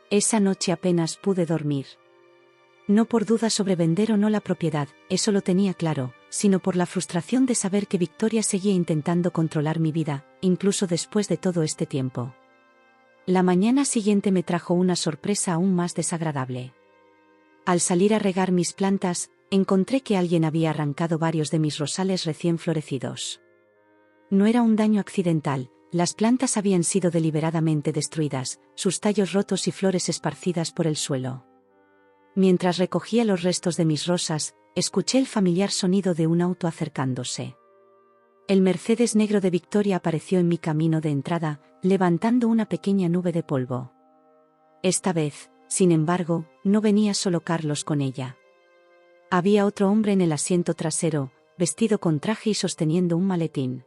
Esa noche apenas pude dormir. No por dudas sobre vender o no la propiedad, eso lo tenía claro, sino por la frustración de saber que Victoria seguía intentando controlar mi vida, incluso después de todo este tiempo. La mañana siguiente me trajo una sorpresa aún más desagradable. Al salir a regar mis plantas, encontré que alguien había arrancado varios de mis rosales recién florecidos. No era un daño accidental, las plantas habían sido deliberadamente destruidas, sus tallos rotos y flores esparcidas por el suelo. Mientras recogía los restos de mis rosas, escuché el familiar sonido de un auto acercándose. El Mercedes negro de Victoria apareció en mi camino de entrada, levantando una pequeña nube de polvo. Esta vez, sin embargo, no venía solo Carlos con ella. Había otro hombre en el asiento trasero, vestido con traje y sosteniendo un maletín.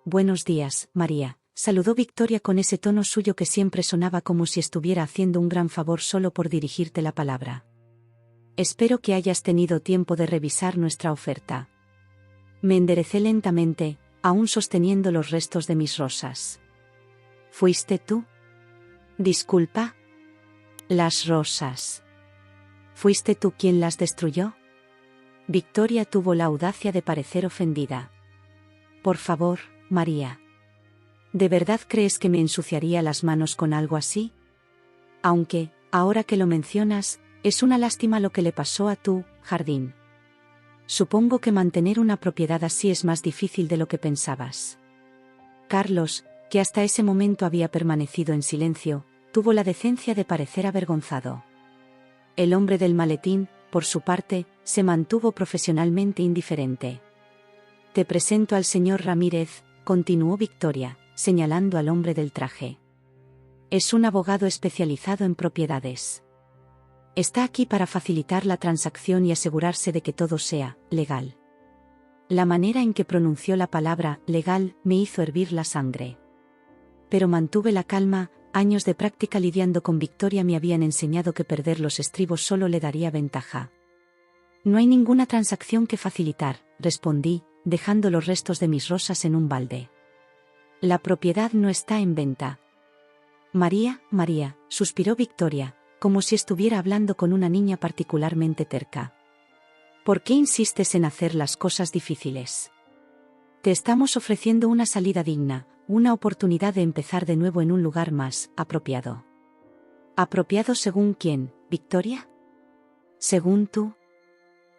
«Buenos días, María», saludó Victoria con ese tono suyo que siempre sonaba como si estuviera haciendo un gran favor solo por dirigirte la palabra. «Espero que hayas tenido tiempo de revisar nuestra oferta». Me enderecé lentamente, aún sosteniendo los restos de mis rosas. «¿Fuiste tú?» «Disculpa». «Las rosas». «¿Fuiste tú quien las destruyó?» Victoria tuvo la audacia de parecer ofendida. «Por favor, María. ¿De verdad crees que me ensuciaría las manos con algo así? Aunque, ahora que lo mencionas, es una lástima lo que le pasó a tu jardín. Supongo que mantener una propiedad así es más difícil de lo que pensabas». Carlos, que hasta ese momento había permanecido en silencio, tuvo la decencia de parecer avergonzado. El hombre del maletín, por su parte, se mantuvo profesionalmente indiferente. «Te presento al señor Ramírez», continuó Victoria, señalando al hombre del traje. «Es un abogado especializado en propiedades. Está aquí para facilitar la transacción y asegurarse de que todo sea legal». La manera en que pronunció la palabra legal me hizo hervir la sangre. Pero mantuve la calma. Años de práctica lidiando con Victoria me habían enseñado que perder los estribos solo le daría ventaja. «No hay ninguna transacción que facilitar», respondí, dejando los restos de mis rosas en un balde. «La propiedad no está en venta». «María, María», suspiró Victoria, como si estuviera hablando con una niña particularmente terca. «¿Por qué insistes en hacer las cosas difíciles? Te estamos ofreciendo una salida digna, una oportunidad de empezar de nuevo en un lugar más apropiado». «¿Apropiado según quién, Victoria? ¿Según tú?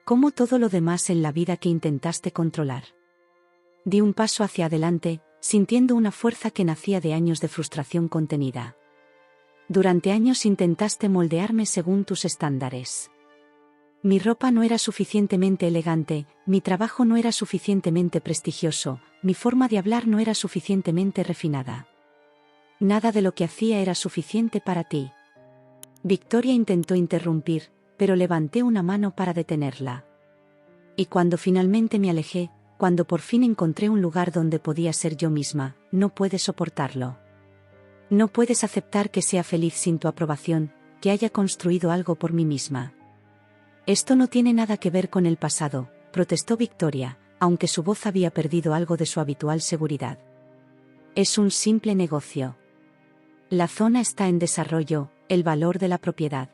Como todo lo demás en la vida que intentaste controlar». Di un paso hacia adelante, sintiendo una fuerza que nacía de años de frustración contenida. «Durante años intentaste moldearme según tus estándares. Mi ropa no era suficientemente elegante, mi trabajo no era suficientemente prestigioso, mi forma de hablar no era suficientemente refinada. Nada de lo que hacía era suficiente para ti». Victoria intentó interrumpir, pero levanté una mano para detenerla. «Y cuando finalmente me alejé, cuando por fin encontré un lugar donde podía ser yo misma, no puedes soportarlo. No puedes aceptar que sea feliz sin tu aprobación, que haya construido algo por mí misma». «Esto no tiene nada que ver con el pasado», protestó Victoria, aunque su voz había perdido algo de su habitual seguridad. «Es un simple negocio. La zona está en desarrollo, El valor de la propiedad.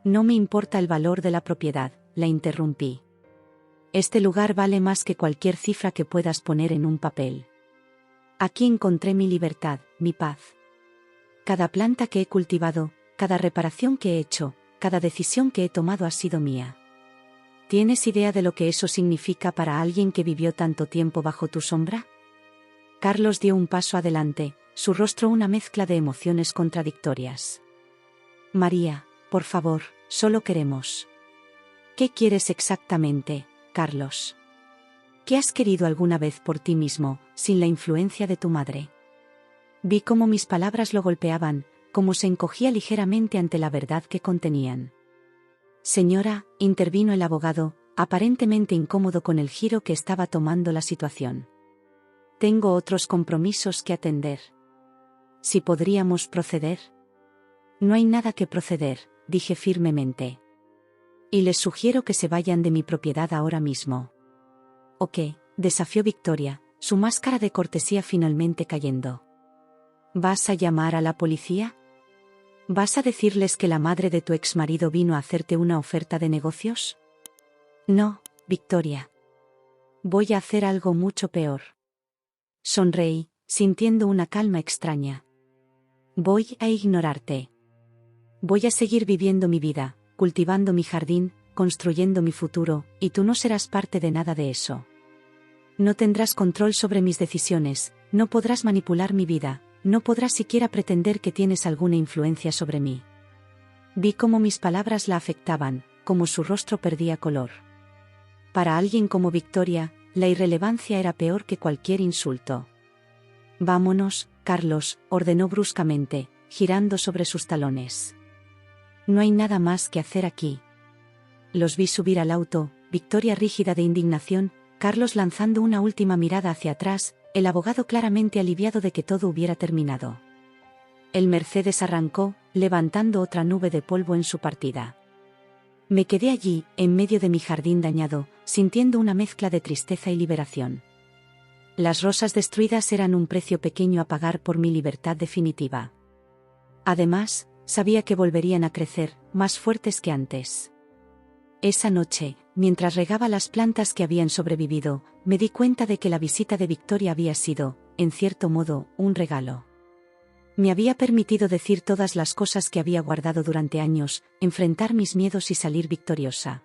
No me importa el valor de la propiedad, la interrumpí. Este lugar vale más que cualquier cifra que puedas poner en un papel. Aquí encontré mi libertad, mi paz. Cada planta que he cultivado, cada reparación que he hecho, cada decisión que he tomado ha sido mía. ¿Tienes idea de lo que eso significa para alguien que vivió tanto tiempo bajo tu sombra? Carlos dio un paso adelante, su rostro una mezcla de emociones contradictorias. María, por favor, solo queremos. ¿Qué quieres exactamente, Carlos? ¿Qué has querido alguna vez por ti mismo, sin la influencia de tu madre? Vi cómo mis palabras lo golpeaban, cómo se encogía ligeramente ante la verdad que contenían. Señora, intervino el abogado, aparentemente incómodo con el giro que estaba tomando la situación. Tengo otros compromisos que atender. ¿Si podríamos proceder? No hay nada que proceder, dije firmemente. Y les sugiero que se vayan de mi propiedad ahora mismo. ¿O qué? Desafió Victoria, su máscara de cortesía finalmente cayendo. ¿Vas a llamar a la policía? ¿Vas a decirles que la madre de tu exmarido vino a hacerte una oferta de negocios? No, Victoria. Voy a hacer algo mucho peor. Sonreí, sintiendo una calma extraña. Voy a ignorarte. Voy a seguir viviendo mi vida, cultivando mi jardín, construyendo mi futuro, y tú no serás parte de nada de eso. No tendrás control sobre mis decisiones, no podrás manipular mi vida, no podrás siquiera pretender que tienes alguna influencia sobre mí. Vi cómo mis palabras la afectaban, cómo su rostro perdía color. Para alguien como Victoria, la irrelevancia era peor que cualquier insulto. Vámonos, Carlos, ordenó bruscamente, girando sobre sus talones. No hay nada más que hacer aquí. Los vi subir al auto, Victoria rígida de indignación, Carlos lanzando una última mirada hacia atrás, el abogado claramente aliviado de que todo hubiera terminado. El Mercedes arrancó, levantando otra nube de polvo en su partida. Me quedé allí, en medio de mi jardín dañado, sintiendo una mezcla de tristeza y liberación. Las rosas destruidas eran un precio pequeño a pagar por mi libertad definitiva. Además, sabía que volverían a crecer, más fuertes que antes. Esa noche, mientras regaba las plantas que habían sobrevivido, me di cuenta de que la visita de Victoria había sido, en cierto modo, un regalo. Me había permitido decir todas las cosas que había guardado durante años, enfrentar mis miedos y salir victoriosa.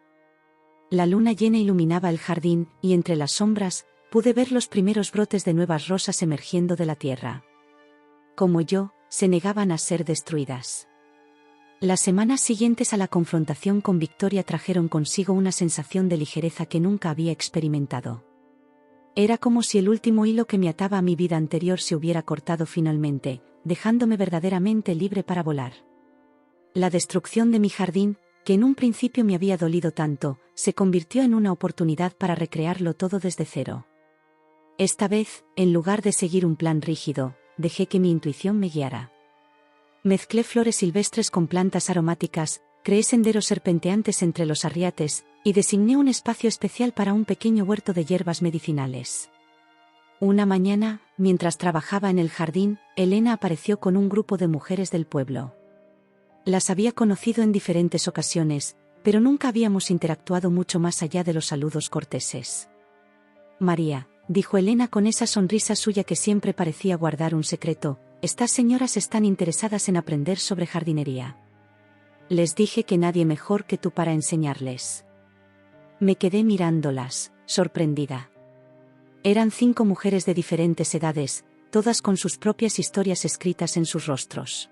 La luna llena iluminaba el jardín, y entre las sombras, pude ver los primeros brotes de nuevas rosas emergiendo de la tierra. Como yo, se negaban a ser destruidas. Las semanas siguientes a la confrontación con Victoria trajeron consigo una sensación de ligereza que nunca había experimentado. Era como si el último hilo que me ataba a mi vida anterior se hubiera cortado finalmente, dejándome verdaderamente libre para volar. La destrucción de mi jardín, que en un principio me había dolido tanto, se convirtió en una oportunidad para recrearlo todo desde cero. Esta vez, en lugar de seguir un plan rígido, dejé que mi intuición me guiara. Mezclé flores silvestres con plantas aromáticas, creé senderos serpenteantes entre los arriates, y designé un espacio especial para un pequeño huerto de hierbas medicinales. Una mañana, mientras trabajaba en el jardín, Elena apareció con un grupo de mujeres del pueblo. Las había conocido en diferentes ocasiones, pero nunca habíamos interactuado mucho más allá de los saludos corteses. María, dijo Elena con esa sonrisa suya que siempre parecía guardar un secreto, estas señoras están interesadas en aprender sobre jardinería. Les dije que nadie mejor que tú para enseñarles. Me quedé mirándolas, sorprendida. Eran 5 mujeres de diferentes edades, todas con sus propias historias escritas en sus rostros.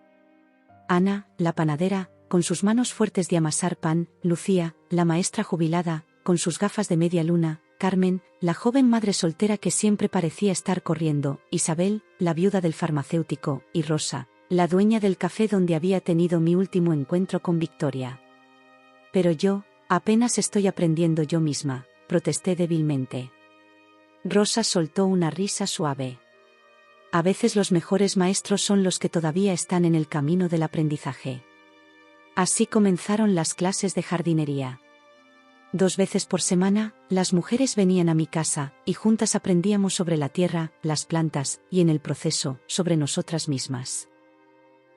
Ana, la panadera, con sus manos fuertes de amasar pan, Lucía, la maestra jubilada, con sus gafas de media luna, Carmen, la joven madre soltera que siempre parecía estar corriendo, Isabel, la viuda del farmacéutico, y Rosa, la dueña del café donde había tenido mi último encuentro con Victoria. Pero yo, apenas estoy aprendiendo yo misma, protesté débilmente. Rosa soltó una risa suave. A veces los mejores maestros son los que todavía están en el camino del aprendizaje. Así comenzaron las clases de jardinería. 2 veces por semana, las mujeres venían a mi casa, y juntas aprendíamos sobre la tierra, las plantas, y en el proceso, sobre nosotras mismas.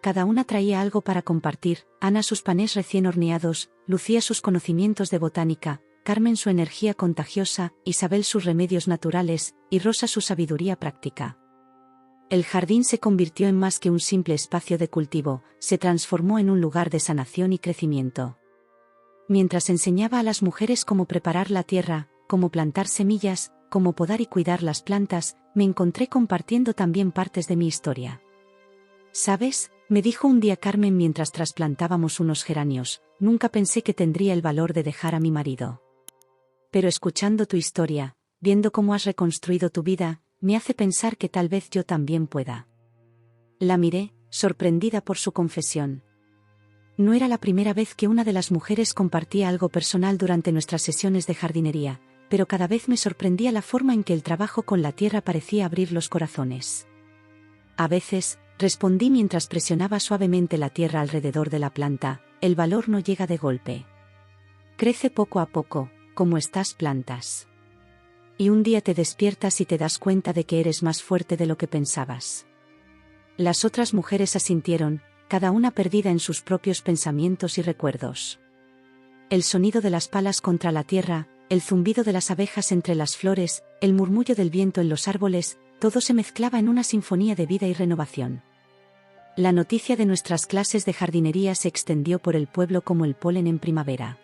cada una traía algo para compartir: Ana sus panés recién horneados, Lucía sus conocimientos de botánica, Carmen su energía contagiosa, Isabel sus remedios naturales, y Rosa su sabiduría práctica. El jardín se convirtió en más que un simple espacio de cultivo, se transformó en un lugar de sanación y crecimiento. Mientras enseñaba a las mujeres cómo preparar la tierra, cómo plantar semillas, cómo podar y cuidar las plantas, me encontré compartiendo también partes de mi historia. ¿Sabes?, me dijo un día Carmen mientras trasplantábamos unos geranios, nunca pensé que tendría el valor de dejar a mi marido. Pero escuchando tu historia, viendo cómo has reconstruido tu vida, me hace pensar que tal vez yo también pueda. La miré, sorprendida por su confesión. No era la primera vez que una de las mujeres compartía algo personal durante nuestras sesiones de jardinería, pero cada vez me sorprendía la forma en que el trabajo con la tierra parecía abrir los corazones. A veces, respondí mientras presionaba suavemente la tierra alrededor de la planta, el valor no llega de golpe. Crece poco a poco, como estas plantas. Y un día te despiertas y te das cuenta de que eres más fuerte de lo que pensabas. Las otras mujeres asintieron, cada una perdida en sus propios pensamientos y recuerdos. El sonido de las palas contra la tierra, el zumbido de las abejas entre las flores, el murmullo del viento en los árboles, todo se mezclaba en una sinfonía de vida y renovación. La noticia de nuestras clases de jardinería se extendió por el pueblo como el polen en primavera.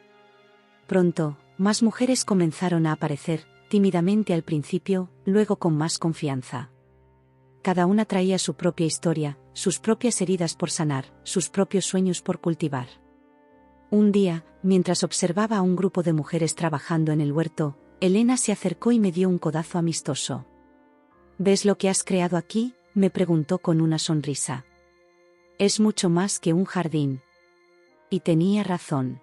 Pronto, más mujeres comenzaron a aparecer, tímidamente al principio, luego con más confianza. Cada una traía su propia historia, sus propias heridas por sanar, sus propios sueños por cultivar. Un día, mientras observaba a un grupo de mujeres trabajando en el huerto, Elena se acercó y me dio un codazo amistoso. ¿Ves lo que has creado aquí?, me preguntó con una sonrisa. Es mucho más que un jardín. Y tenía razón.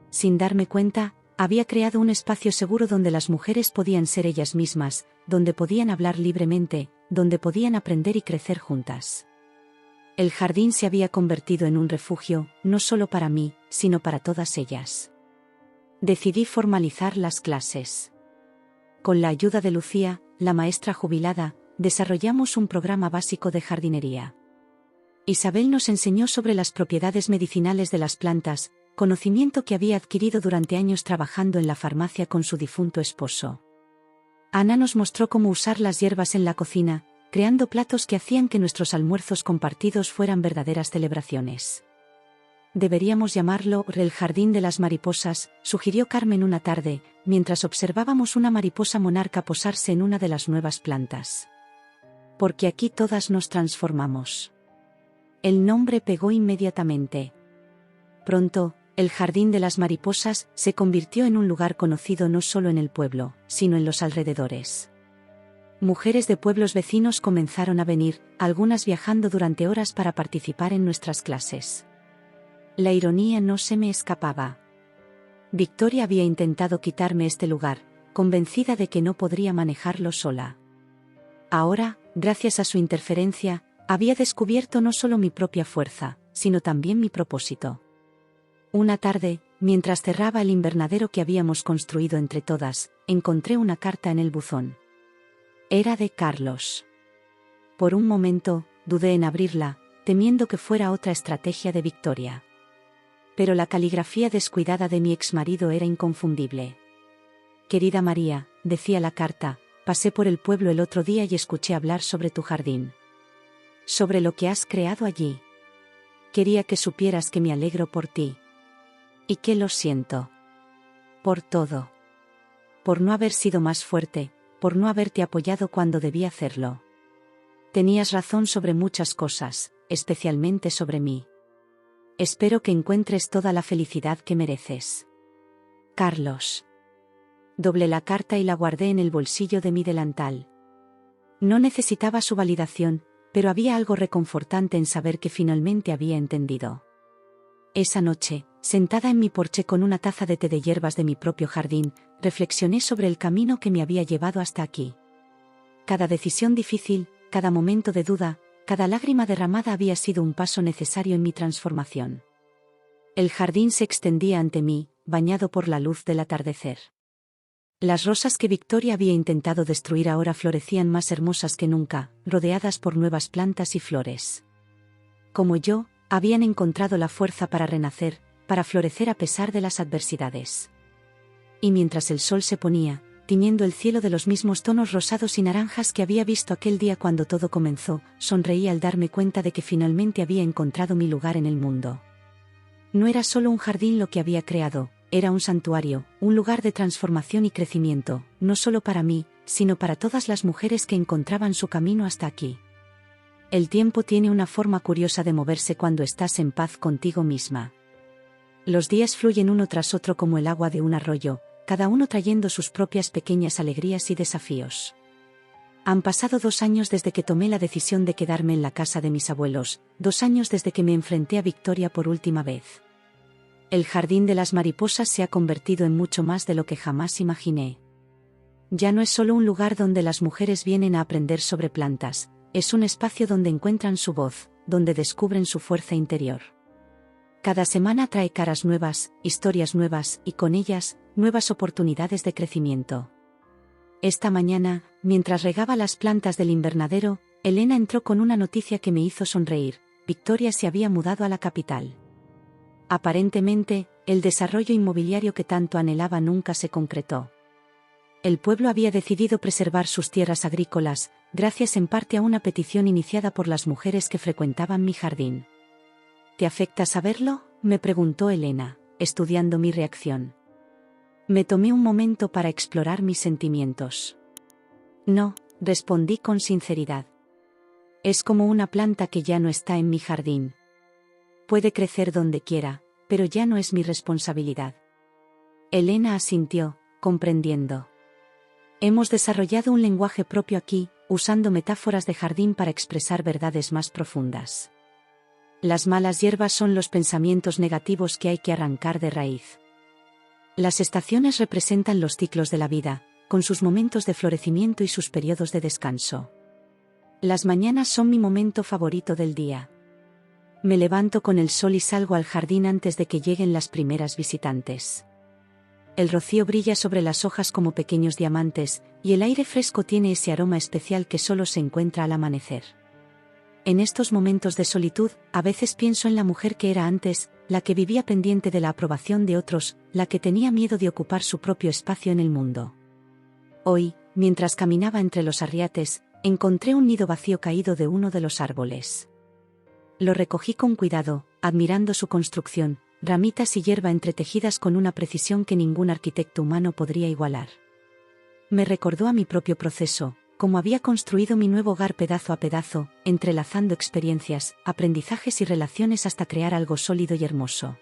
Sin darme cuenta, había creado un espacio seguro donde las mujeres podían ser ellas mismas, donde podían hablar libremente, donde podían aprender y crecer juntas. El jardín se había convertido en un refugio, no solo para mí, sino para todas ellas. Decidí formalizar las clases. Con la ayuda de Lucía, la maestra jubilada, desarrollamos un programa básico de jardinería. Isabel nos enseñó sobre las propiedades medicinales de las plantas, conocimiento que había adquirido durante años trabajando en la farmacia con su difunto esposo. Ana nos mostró cómo usar las hierbas en la cocina, creando platos que hacían que nuestros almuerzos compartidos fueran verdaderas celebraciones. Deberíamos llamarlo el Jardín de las Mariposas, sugirió Carmen una tarde, mientras observábamos una mariposa monarca posarse en una de las nuevas plantas. Porque aquí todas nos transformamos. El nombre pegó inmediatamente. Pronto, el Jardín de las Mariposas se convirtió en un lugar conocido no solo en el pueblo, sino en los alrededores. Mujeres de pueblos vecinos comenzaron a venir, algunas viajando durante horas para participar en nuestras clases. La ironía no se me escapaba. Victoria había intentado quitarme este lugar, convencida de que no podría manejarlo sola. Ahora, gracias a su interferencia, había descubierto no solo mi propia fuerza, sino también mi propósito. Una tarde, mientras cerraba el invernadero que habíamos construido entre todas, encontré una carta en el buzón. Era de Carlos. Por un momento, dudé en abrirla, temiendo que fuera otra estrategia de Victoria. Pero la caligrafía descuidada de mi exmarido era inconfundible. Querida María, decía la carta, pasé por el pueblo el otro día y escuché hablar sobre tu jardín. Sobre lo que has creado allí. Quería que supieras que me alegro por ti. Y que lo siento. Por todo. Por no haber sido más fuerte, por no haberte apoyado cuando debí hacerlo. Tenías razón sobre muchas cosas, especialmente sobre mí. Espero que encuentres toda la felicidad que mereces. Carlos. Doblé la carta y la guardé en el bolsillo de mi delantal. No necesitaba su validación, pero había algo reconfortante en saber que finalmente había entendido. Esa noche, sentada en mi porche con una taza de té de hierbas de mi propio jardín, reflexioné sobre el camino que me había llevado hasta aquí. Cada decisión difícil, cada momento de duda, cada lágrima derramada había sido un paso necesario en mi transformación. El jardín se extendía ante mí, bañado por la luz del atardecer. Las rosas que Victoria había intentado destruir ahora florecían más hermosas que nunca, rodeadas por nuevas plantas y flores. como yo, habían encontrado la fuerza para renacer, para florecer a pesar de las adversidades. Y mientras el sol se ponía, tiñendo el cielo de los mismos tonos rosados y naranjas que había visto aquel día cuando todo comenzó, sonreí al darme cuenta de que finalmente había encontrado mi lugar en el mundo. No era solo un jardín lo que había creado, era un santuario, un lugar de transformación y crecimiento, no solo para mí, sino para todas las mujeres que encontraban su camino hasta aquí. El tiempo tiene una forma curiosa de moverse cuando estás en paz contigo misma. Los días fluyen uno tras otro como el agua de un arroyo, cada uno trayendo sus propias pequeñas alegrías y desafíos. Han pasado 2 años desde que tomé la decisión de quedarme en la casa de mis abuelos, 2 años desde que me enfrenté a Victoria por última vez. El jardín de las mariposas se ha convertido en mucho más de lo que jamás imaginé. Ya no es solo un lugar donde las mujeres vienen a aprender sobre plantas, es un espacio donde encuentran su voz, donde descubren su fuerza interior. Cada semana trae caras nuevas, historias nuevas y con ellas, nuevas oportunidades de crecimiento. Esta mañana, mientras regaba las plantas del invernadero, Elena entró con una noticia que me hizo sonreír: Victoria se había mudado a la capital. Aparentemente, el desarrollo inmobiliario que tanto anhelaba nunca se concretó. El pueblo había decidido preservar sus tierras agrícolas, gracias en parte a una petición iniciada por las mujeres que frecuentaban mi jardín. ¿Te afecta saberlo?, me preguntó Elena, estudiando mi reacción. Me tomé un momento para explorar mis sentimientos. No, respondí con sinceridad. Es como una planta que ya no está en mi jardín. Puede crecer donde quiera, pero ya no es mi responsabilidad. Elena asintió, comprendiendo. Hemos desarrollado un lenguaje propio aquí, usando metáforas de jardín para expresar verdades más profundas. Las malas hierbas son los pensamientos negativos que hay que arrancar de raíz. Las estaciones representan los ciclos de la vida, con sus momentos de florecimiento y sus periodos de descanso. Las mañanas son mi momento favorito del día. Me levanto con el sol y salgo al jardín antes de que lleguen las primeras visitantes. El rocío brilla sobre las hojas como pequeños diamantes, y el aire fresco tiene ese aroma especial que solo se encuentra al amanecer. En estos momentos de solitud, a veces pienso en la mujer que era antes, la que vivía pendiente de la aprobación de otros, la que tenía miedo de ocupar su propio espacio en el mundo. Hoy, mientras caminaba entre los arriates, encontré un nido vacío caído de uno de los árboles. Lo recogí con cuidado, admirando su construcción, ramitas y hierba entretejidas con una precisión que ningún arquitecto humano podría igualar. Me recordó a mi propio proceso, cómo había construido mi nuevo hogar pedazo a pedazo, entrelazando experiencias, aprendizajes y relaciones hasta crear algo sólido y hermoso.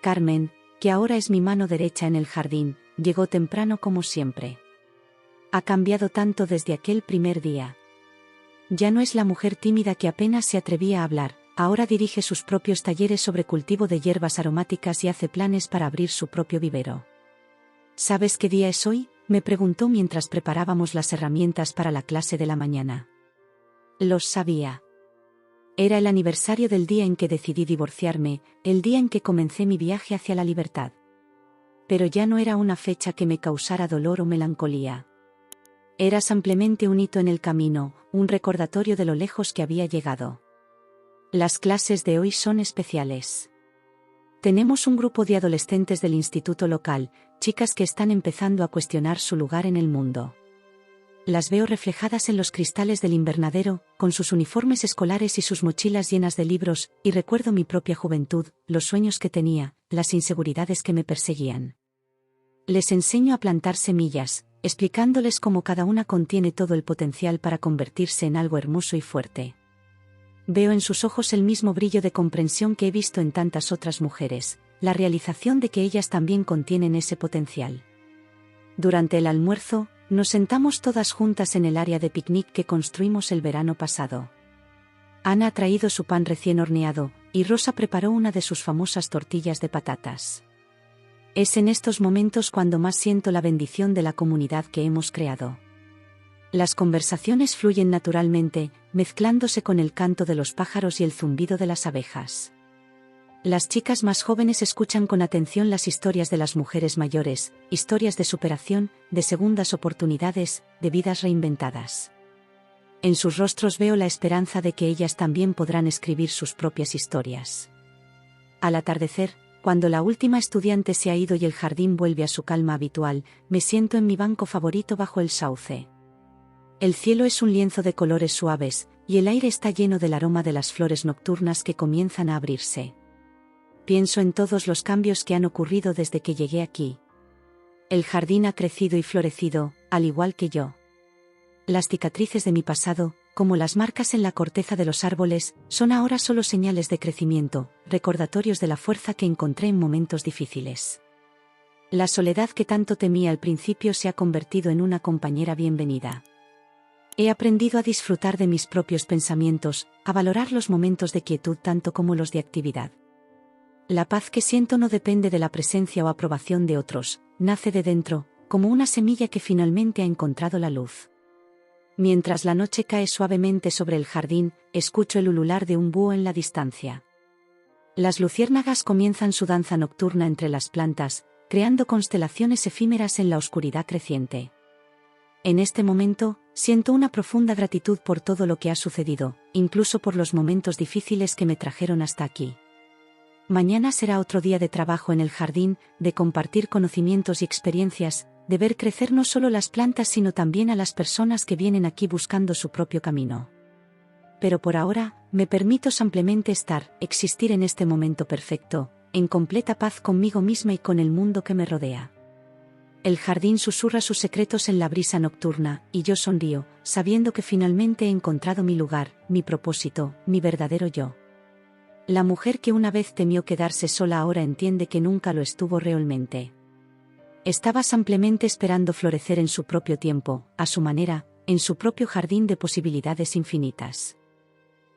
Carmen, que ahora es mi mano derecha en el jardín, llegó temprano como siempre. Ha cambiado tanto desde aquel primer día. Ya no es la mujer tímida que apenas se atrevía a hablar, ahora dirige sus propios talleres sobre cultivo de hierbas aromáticas y hace planes para abrir su propio vivero. ¿Sabes qué día es hoy?, me preguntó mientras preparábamos las herramientas para la clase de la mañana. Los sabía. Era el aniversario del día en que decidí divorciarme, el día en que comencé mi viaje hacia la libertad. Pero ya no era una fecha que me causara dolor o melancolía. Era simplemente un hito en el camino, un recordatorio de lo lejos que había llegado. Las clases de hoy son especiales. Tenemos un grupo de adolescentes del instituto local, chicas que están empezando a cuestionar su lugar en el mundo. Las veo reflejadas en los cristales del invernadero, con sus uniformes escolares y sus mochilas llenas de libros, y recuerdo mi propia juventud, los sueños que tenía, las inseguridades que me perseguían. Les enseño a plantar semillas, explicándoles cómo cada una contiene todo el potencial para convertirse en algo hermoso y fuerte. Veo en sus ojos el mismo brillo de comprensión que he visto en tantas otras mujeres, la realización de que ellas también contienen ese potencial. Durante el almuerzo, nos sentamos todas juntas en el área de picnic que construimos el verano pasado. Ana ha traído su pan recién horneado, y Rosa preparó una de sus famosas tortillas de patatas. Es en estos momentos cuando más siento la bendición de la comunidad que hemos creado. Las conversaciones fluyen naturalmente, mezclándose con el canto de los pájaros y el zumbido de las abejas. Las chicas más jóvenes escuchan con atención las historias de las mujeres mayores, historias de superación, de segundas oportunidades, de vidas reinventadas. En sus rostros veo la esperanza de que ellas también podrán escribir sus propias historias. Al atardecer, cuando la última estudiante se ha ido y el jardín vuelve a su calma habitual, me siento en mi banco favorito bajo el sauce. El cielo es un lienzo de colores suaves, y el aire está lleno del aroma de las flores nocturnas que comienzan a abrirse. Pienso en todos los cambios que han ocurrido desde que llegué aquí. El jardín ha crecido y florecido, al igual que yo. Las cicatrices de mi pasado, como las marcas en la corteza de los árboles, son ahora solo señales de crecimiento, recordatorios de la fuerza que encontré en momentos difíciles. La soledad que tanto temía al principio se ha convertido en una compañera bienvenida. He aprendido a disfrutar de mis propios pensamientos, a valorar los momentos de quietud tanto como los de actividad. La paz que siento no depende de la presencia o aprobación de otros, nace de dentro, como una semilla que finalmente ha encontrado la luz. Mientras la noche cae suavemente sobre el jardín, escucho el ulular de un búho en la distancia. Las luciérnagas comienzan su danza nocturna entre las plantas, creando constelaciones efímeras en la oscuridad creciente. En este momento, siento una profunda gratitud por todo lo que ha sucedido, incluso por los momentos difíciles que me trajeron hasta aquí. Mañana será otro día de trabajo en el jardín, de compartir conocimientos y experiencias, de ver crecer no solo las plantas sino también a las personas que vienen aquí buscando su propio camino. Pero por ahora, me permito simplemente existir en este momento perfecto, en completa paz conmigo misma y con el mundo que me rodea. El jardín susurra sus secretos en la brisa nocturna, y yo sonrío, sabiendo que finalmente he encontrado mi lugar, mi propósito, mi verdadero yo. La mujer que una vez temió quedarse sola ahora entiende que nunca lo estuvo realmente. Estaba simplemente esperando florecer en su propio tiempo, a su manera, en su propio jardín de posibilidades infinitas.